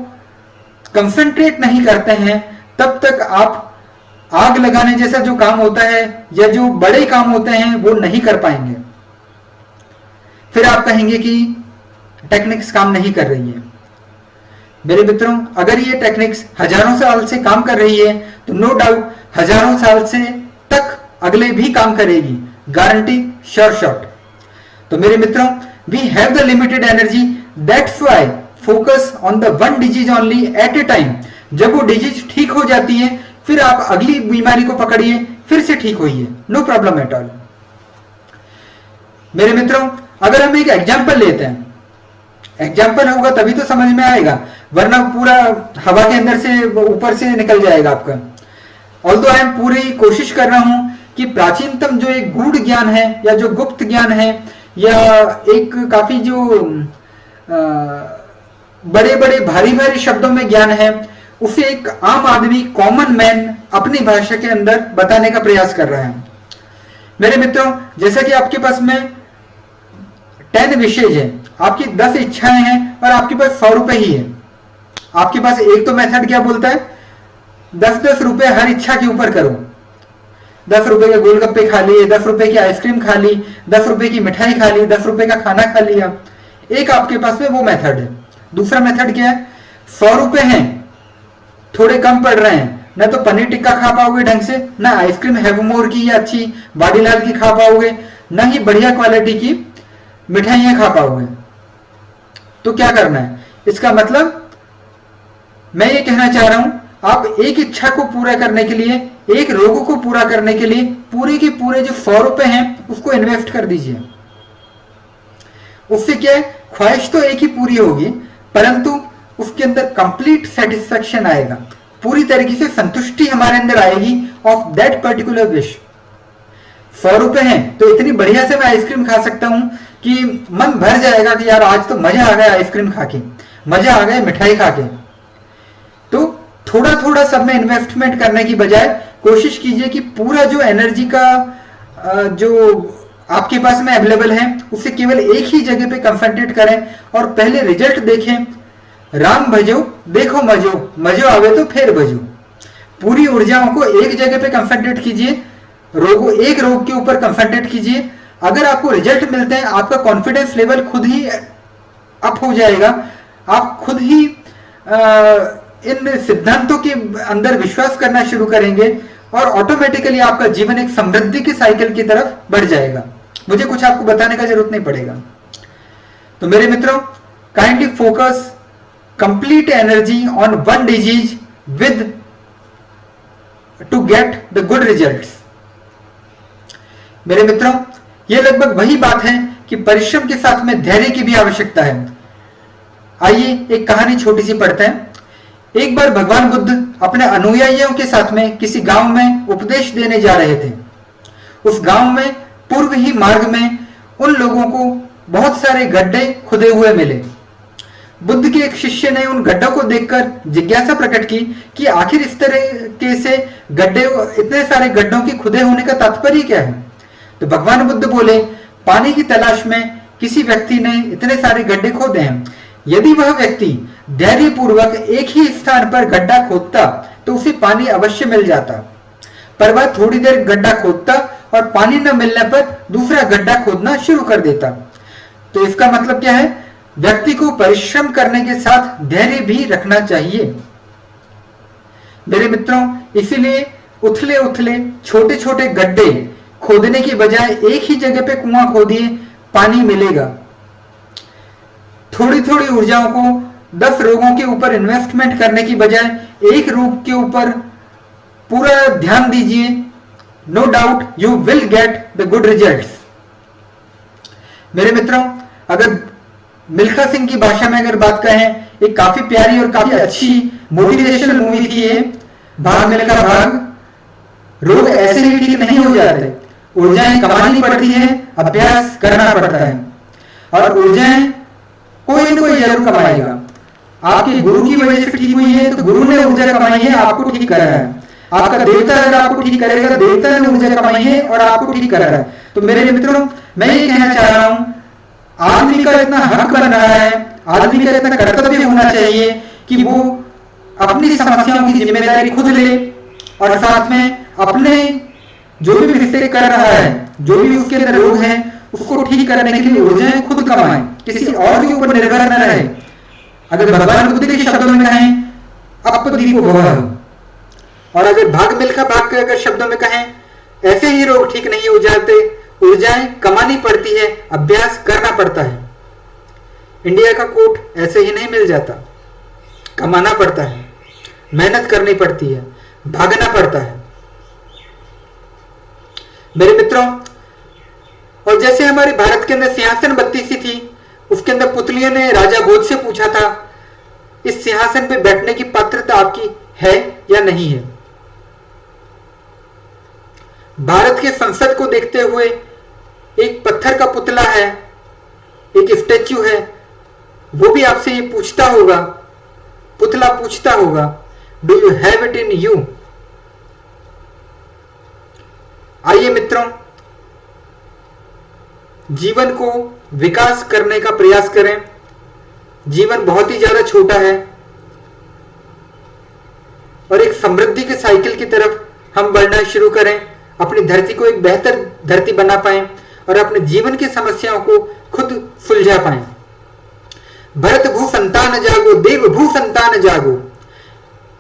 कंसंट्रेट नहीं करते हैं तब तक आप आग लगाने जैसा जो काम होता है या जो बड़े काम होते हैं वो नहीं कर पाएंगे। फिर आप कहेंगे कि टेक्निक्स काम नहीं कर रही है। मेरे मित्रों, अगर ये टेक्निक्स हजारों साल से काम कर रही है तो नो डाउट हजारों साल से तक अगले भी काम करेगी, गारंटी, श्योर शॉट। तो मेरे मित्रों, we have the limited energy, that's why focus on the one disease only at a time. जब वो डिजीज ठीक हो जाती है फिर आप अगली बीमारी को पकड़िए, फिर से ठीक होइए, नो प्रॉब्लम एट ऑल। मेरे मित्रों, अगर हम एक एग्जाम्पल लेते हैं, एग्जाम्पल होगा तभी तो समझ में आएगा, वरना पूरा हवा के अंदर से ऊपर से निकल जाएगा आपका। ऑल्दो आई एम पूरी कोशिश कर रहा हूं कि प्राचीनतम जो एक गूढ़ ज्ञान है या जो गुप्त ज्ञान है या एक काफी जो बड़े बड़े भारी भारी शब्दों में ज्ञान है उसे एक आम आदमी, कॉमन मैन अपनी भाषा के अंदर बताने का प्रयास कर रहा है। मेरे मित्रों, जैसा कि आपके पास में 10 विशेज है, आपकी 10 इच्छाएं हैं और आपके पास 100 रुपए ही है। आपके पास एक तो मेथड क्या बोलता है, 10-10 रुपए हर इच्छा के ऊपर करो। 10 रुपए के गोलगप्पे खा लिए, 10 रुपए की आइसक्रीम खा ली, 10 रुपए की मिठाई खा ली, 10 रुपए का खाना खा लिया। एक आपके पास में वो मेथड है। दूसरा मेथड क्या है, 100 रुपए हैं, थोड़े कम पड़ रहे हैं, ना तो पनीर टिक्का खा पाओगे ढंग से, ना आइसक्रीम हैवमोर की या अच्छी बाडीलाल की खा पाओगे, ना ही बढ़िया क्वालिटी की मिठाइयां खा पाओगे। तो क्या करना है, इसका मतलब मैं ये कहना चाह रहा हूं, आप एक इच्छा को पूरा करने के लिए, एक रोग को पूरा करने के लिए पूरे के पूरे जो 100 रुपए हैं उसको इन्वेस्ट कर दीजिए। उससे क्या है, ख्वाहिश तो एक ही पूरी होगी, परंतु उसके अंदर कंप्लीट सेटिस्फेक्शन आएगा, पूरी तरीके से संतुष्टि हमारे अंदर आएगी ऑफ दैट पर्टिकुलर विश। 100 रुपए हैं तो इतनी बढ़िया से मैं आइसक्रीम खा सकता हूं कि मन भर जाएगा कि यार आज तो मजा आ गया आइसक्रीम खा के, मजा आ गया मिठाई खा के। तो थोड़ा थोड़ा सब में इन्वेस्टमेंट करने की बजाय कोशिश कीजिए कि पूरा जो एनर्जी का जो आपके पास में अवेलेबल है उसे केवल एक ही जगह पे कंसंट्रेट करें और पहले रिजल्ट देखें। राम भजो देखो मजो, मजो आवे तो फिर भजो। पूरी ऊर्जाओं को एक जगह पे कंसंट्रेट कीजिए, एक रोग के ऊपर कंसंट्रेट कीजिए। अगर आपको रिजल्ट मिलते हैं, आपका कॉन्फिडेंस लेवल खुद ही अप हो जाएगा, आप खुद ही इन सिद्धांतों के अंदर विश्वास करना शुरू करेंगे और ऑटोमेटिकली आपका जीवन एक समृद्धि के साइकिल की तरफ बढ़ जाएगा। मुझे कुछ आपको बताने का जरूरत नहीं पड़ेगा। तो मेरे मित्रों, kindly focus complete energy on one disease with to get the good results. मेरे मित्रों, यह लगभग वही बात है कि परिश्रम के साथ में धैर्य की भी आवश्यकता है। आइए एक कहानी छोटी सी पढ़ते हैं। एक बार भगवान बुद्ध अपने अनुयायियों के साथ में किसी गांव में उपदेश देने जा रहे थे। उस गांव में पूर्व ही मार्ग में उन लोगों को बहुत सारे गड्ढे खुदे हुए मिले। बुद्ध के एक शिष्य ने उन गड्ढों को देखकर जिज्ञासा प्रकट की कि आखिर इस तरह से गड्ढे, इतने सारे गड्ढों के खुदे होने का तात्पर्य क्या है। तो भगवान बुद्ध बोले, पानी की तलाश में किसी व्यक्ति ने इतने सारे गड्ढे खोदे हैं। यदि वह व्यक्ति धैर्यपूर्वक एक ही स्थान पर गड्ढा खोदता तो उसे पानी अवश्य मिल जाता, पर वह थोड़ी देर गड्ढा खोदता और पानी न मिलने पर दूसरा गड्ढा खोदना शुरू कर देता। तो इसका मतलब क्या है, व्यक्ति को परिश्रम करने के साथ धैर्य भी रखना चाहिए। मेरे मित्रों, इसीलिए उथले उथले छोटे छोटे गड्ढे खोदने की बजाय एक ही जगह पे कुआं खोदिए, पानी मिलेगा। थोड़ी थोड़ी ऊर्जाओं को 10 रोगों के ऊपर इन्वेस्टमेंट करने की बजाय एक रोग के ऊपर पूरा ध्यान दीजिए। No doubt you will get the good results. मेरे मित्रों, अगर मिल्खा सिंह की भाषा में अगर बात करें, एक काफी प्यारी और काफी अच्छी मोटिवेशनल मूवी थी ये, भाग मिल्खा भाग। रोग ऐसे ही ठीक नहीं हो जाते, ऊर्जाएं कमानी पड़ती है, अभ्यास करना पड़ता है, और ऊर्जाएं कोई ना कोई जरूर कमाएगा। आपके गुरु की वजह से ठीक हुई है तो गुरु ने ऊर्जा कमाई है, आपको ठीक करा है। आपका देवता अगर आपको ठीक करेगा, देवता ने ऊर्जा कमाई है और आपको ठीक करा है। तो मेरे मित्रों, मैं ये कहना चाह रहा हूं, आदमी का इतना हक बन रहा है, आदमी का इतना कर्तव्य होना चाहिए कि वो अपनी समस्याओं की जिम्मेदारी खुद ले और साथ में अपने जो भी मिस्टेक कर रहा है, जो भी उसके अंदर रोग है, उसको ठीक करने के लिए ऊर्जाएं खुद कमाए, किसी और के ऊपर निर्भर न रहे। अगर भगवान बुद्ध के शब्दों में कहें, अपदीपो भवः, और अगर भाग मिल्खा भाग के अगर शब्दों में कहें, ऐसे ही रोग ठीक नहीं हो जाते, ऊर्जाएं कमानी पड़ती है, अभ्यास करना पड़ता है। इंडिया का कोट ऐसे ही नहीं मिल जाता, कमाना पड़ता है, मेहनत करनी पड़ती है, भागना पड़ता है। मेरे मित्रों, और जैसे हमारे भारत के अंदर सिंहासन बत्ती सी थी, उसके अंदर पुतलियों ने राजा भोज से पूछा था, इस सिंहासन पे बैठने की पात्रता आपकी है या नहीं है। भारत के संसद को देखते हुए एक पत्थर का पुतला है, एक स्टैच्यू है, वो भी आपसे ये पूछता होगा, पुतला पूछता होगा, do you have it in you. आइए मित्रों, जीवन को विकास करने का प्रयास करें। जीवन बहुत ही ज्यादा छोटा है और एक समृद्धि के साइकिल की तरफ हम बढ़ना शुरू करें, अपनी धरती को एक बेहतर धरती बना पाएं और अपने जीवन की समस्याओं को खुद सुलझा पाएं। भरत भू संतान जागो, देव भू संतान जागो,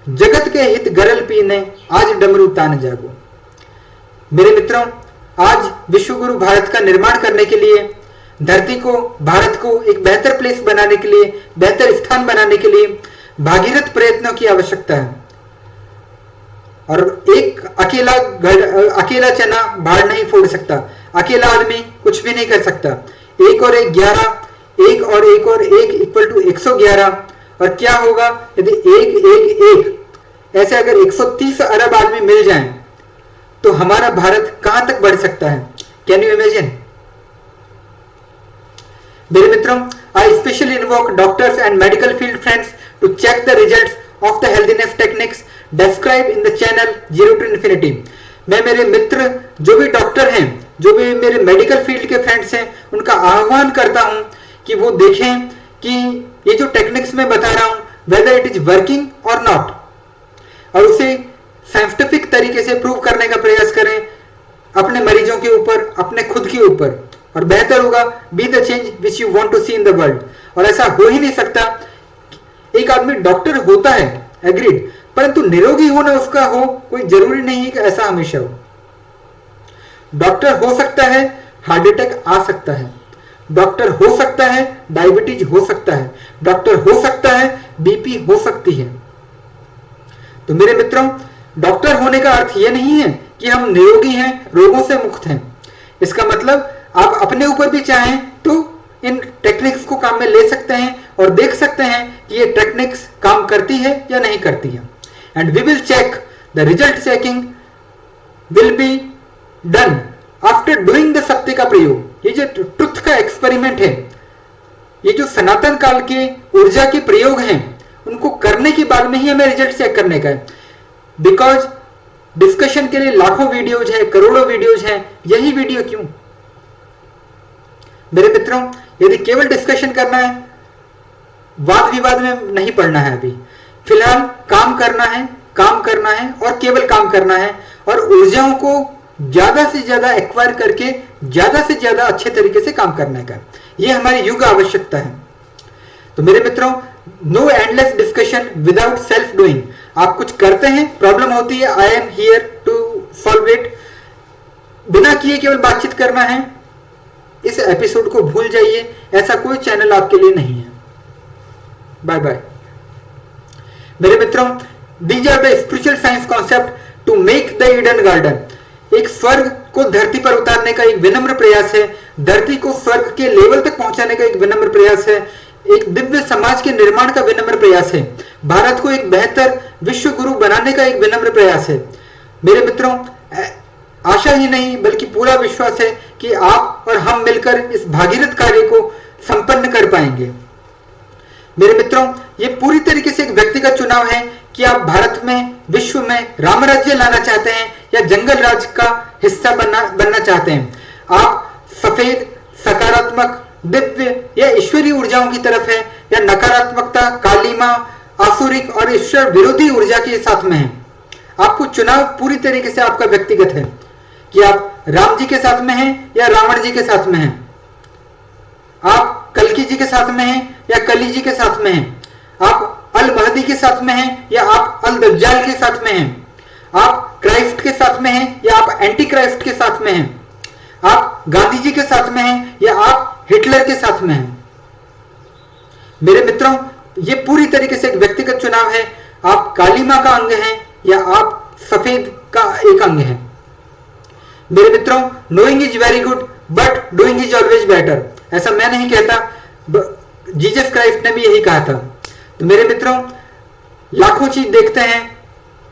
जगत के हित गरल पीने, आज डमरू तान जागो। मेरे मित्रों, आज विश्व गुरु भारत का निर्माण करने के लिए, धरती को, भारत को एक बेहतर प्लेस बनाने के लिए, बेहतर स्थान बनाने के लिए भागीरथ प्रयत्नों की आवश्यकता है। और एक अकेला चना भाड़ नहीं फोड़ सकता, अकेला आदमी कुछ भी नहीं कर सकता। 1 और 1 11, 1 और 1 और 1 इक्वल टू 111। और क्या होगा यदि 1 1 1 ऐसे अगर 130 अरब आदमी मिल जाएं, तो हमारा भारत कहां तक बढ़ सकता है। Can you imagine. मेरे मित्रों, I specially invoke doctors and medical field friends to check the results of the healthiness techniques described in the channel Zero to Infinity। मैं मेरे मित्र जो भी डॉक्टर हैं, जो भी मेरे मेडिकल फील्ड के फ्रेंड्स हैं, उनका आह्वान करता हूं कि वो देखें कि ये जो टेक्निक्स मैं बता रहा हूं whether it is working or not, और उसे साइंटिफिक तरीके से प्रूव करने का प्रयास करें अपने मरीजों के ऊपर, अपने खुद के ऊपर, और बेहतर होगा be the change which you want to see in the world. और ऐसा हो ही नहीं सकता, एक आदमी डॉक्टर होता है, एग्रीड, परंतु निरोगी होना उसका हो, कोई जरूरी नहीं है कि ऐसा हमेशा हो। डॉक्टर हो सकता है, हार्ट अटैक आ सकता है, डॉक्टर हो सकता है, डायबिटीज हो सकता है, डॉक्टर हो सकता है, बीपी हो सकती है। तो मेरे मित्रों, डॉक्टर होने का अर्थ यह नहीं है कि हम निरोगी हैं, रोगों से मुक्त हैं। इसका मतलब आप अपने ऊपर भी चाहें तो इन टेक्निक्स को काम में ले सकते हैं और देख सकते हैं कि ये टेक्निक्स काम करती है या नहीं करती है। And we will check the result. Checking will be done after doing the सत्य का प्रयोग। ये जो ट्रुथ का एक्सपेरिमेंट है, ये जो सनातन काल के ऊर्जा के प्रयोग हैं उनको करने के बाद में ही हमें रिजल्ट चेक करने का है। बिकॉज डिस्कशन के लिए लाखों वीडियोज है, करोड़ों वीडियोज हैं, यही वीडियो क्यों? मेरे मित्रों, यदि केवल डिस्कशन करना है, वाद विवाद में नहीं पड़ना है, अभी फिलहाल काम करना है, काम करना है और केवल काम करना है और ऊर्जाओं को ज्यादा से ज्यादा एक्वायर करके ज्यादा से ज्यादा अच्छे तरीके से काम करने का, ये हमारी युग आवश्यकता है। तो मेरे मित्रों, no endless discussion without self doing. आप कुछ करते हैं, प्रॉब्लम होती है, I am here to solve it. बिना किए केवल बातचीत करना है, इस एपिसोड को भूल जाइए, ऐसा कोई चैनल आपके लिए नहीं है। Bye bye. मेरे मित्रों, these are the spiritual science concept to make the Eden garden. एक स्वर्ग को धरती पर उतारने का एक विनम्र प्रयास है, धरती को स्वर्ग के लेवल तक पहुंचाने का एक विनम्र प्रयास है, एक दिव्य समाज के निर्माण का विनम्र प्रयास है, भारत को एक बेहतर विश्व गुरु बनाने का एक विनम्र प्रयास है। मेरे मित्रों, आशा ही नहीं बल्कि पूरा विश्वास है कि आप और हम मिलकर इस भागीरथ कार्य को संपन्न कर पाएंगे। मेरे मित्रों, ये पूरी तरीके से एक व्यक्तिगत चुनाव है कि आप भारत में, विश्व में राम राज्य लाना चाहते हैं या जंगल राज का हिस्सा बनना चाहते हैं। आप सफेद, सकारात्मक, दिव्य या ईश्वरीय ऊर्जाओं की तरफ है या नकारात्मकता, कालीमा, आसुरिक और ईश्वर विरोधी ऊर्जा के साथ में है। आपको चुनाव पूरी तरीके से आपका व्यक्तिगत है कि आप राम जी के साथ में हैं या रावण जी के साथ में हैं, आप कल्कि जी के साथ में हैं या कली जी के साथ में हैं, आप अल महदी के साथ में हैं या आप अल दज्जाल के साथ में हैं, आप क्राइस्ट के साथ में हैं या आप एंटी क्राइस्ट के साथ में हैं, आप गांधी जी के साथ में हैं या आप हिटलर के साथ में हैं। मेरे मित्रों, ये पूरी तरीके से एक व्यक्तिगत चुनाव है। आप काली मां का अंग हैं या आप सफेद का एक अंग हैं। मेरे मित्रों, knowing is very good but doing is always better. ऐसा मैं नहीं कहता, जीसस क्राइस्ट ने भी यही कहा था। तो मेरे मित्रों, लाखों चीज देखते हैं,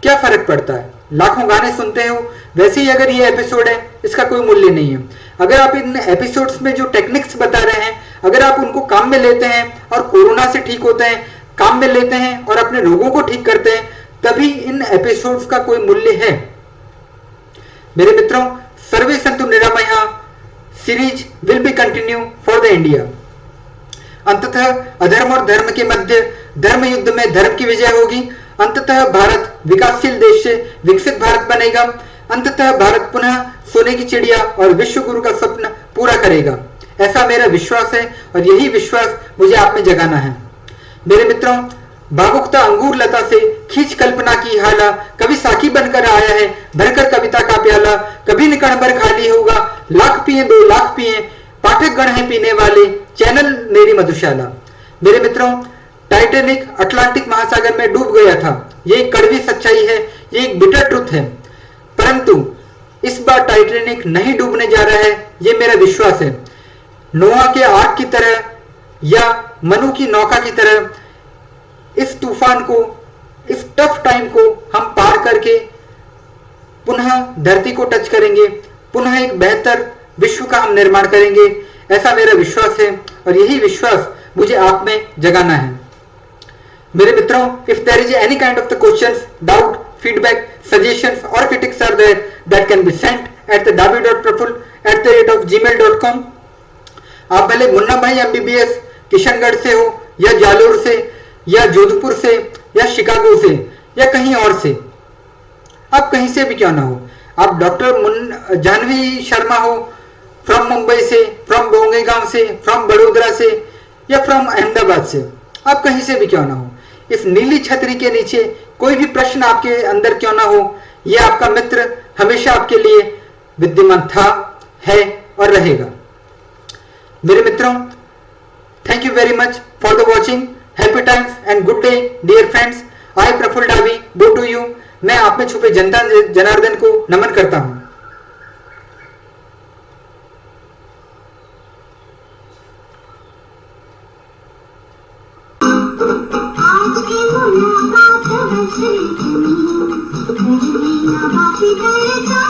क्या फर्क पड़ता है? लाखों गाने सुनते हो, वैसे ही अगर ये एपिसोड है, इसका कोई मूल्य नहीं है। अगर आप इन एपिसोड्स में जो टेक्निक्स बता रहे हैं, अगर आप उनको काम में लेते हैं और कोरोना से ठीक होते हैं, काम में लेते हैं और अपने रोगों को ठीक करते हैं, तभी इन एपिसोड्स का कोई मूल्य है। मेरे मित्रों, सर्वे संतु निरामया series will be continue for the India. अंततः अधर्म और धर्म के मध्य धर्म युद्ध में धर्म की विजय होगी। अंततः भारत विकासशील देश से विकसित भारत बनेगा। अंततः भारत पुनः सोने की चिड़िया और विश्व गुरु का स्वप्न पूरा करेगा। ऐसा मेरा विश्वास है और यही विश्वास मुझे आप में जगाना है। मेरे मित्रों, भावुकता अंगूर लता से खींच कल्पना की हाला, कभी साकी बनकर आया है भरकर कविता का प्याला, कभी निकण भर खाली होगा, लाख पिए 2 लाख पिए, पाठक गण है पीने वाले, चैनल मेरी मधुशाला। मेरे मित्रों, टाइटैनिक अटलांटिक महासागर में डूब गया था, ये एक कड़वी सच्चाई है, ये एक बिटर ट्रुथ है, परंतु इस बार टाइटैनिक नहीं डूबने जा रहा है, ये मेरा विश्वास है। नोआ के आर्क की तरह या मनु की नौका की तरह इस तूफान को, इस टफ टाइम को हम पार करके पुनः धरती को टच करेंगे, पुनः एक बेहतर विश्व का हम निर्माण करेंगे। ऐसा मेरा विश्वास है और यही विश्वास मुझे आप में जगाना है। मेरे मित्रों, if there is any kind of the questions, doubt, feedback, suggestions or critics are there that can be sent at the davi.praful@gmail.com। आप भले मुन्ना भाई MBBS किशनगढ़ से हो या जालोर से या जोधपुर से या शिकागो से या कहीं और से, आप कहीं से भी क्यों ना हो, आप डॉक्टर जानवी शर्मा हो फ्रॉम मुंबई से, फ्रॉम बोंगईगांव से, फ्रॉम बड़ोदरा से या फ्रॉम अहमदाबाद से, आप कहीं से भी क्यों ना हो, इस नीली छतरी के नीचे कोई भी प्रश्न आपके अंदर क्यों ना हो, यह आपका मित्र हमेशा आपके लिए विद्यमान था, है और रहेगा। मेरे मित्रों, thank you very much for the watching. Happy times and good day dear friends. I Praful Davi do to you. मैं आप में छुपे जनता जनार्दन को नमन करता हूं। आज की मुलाकात है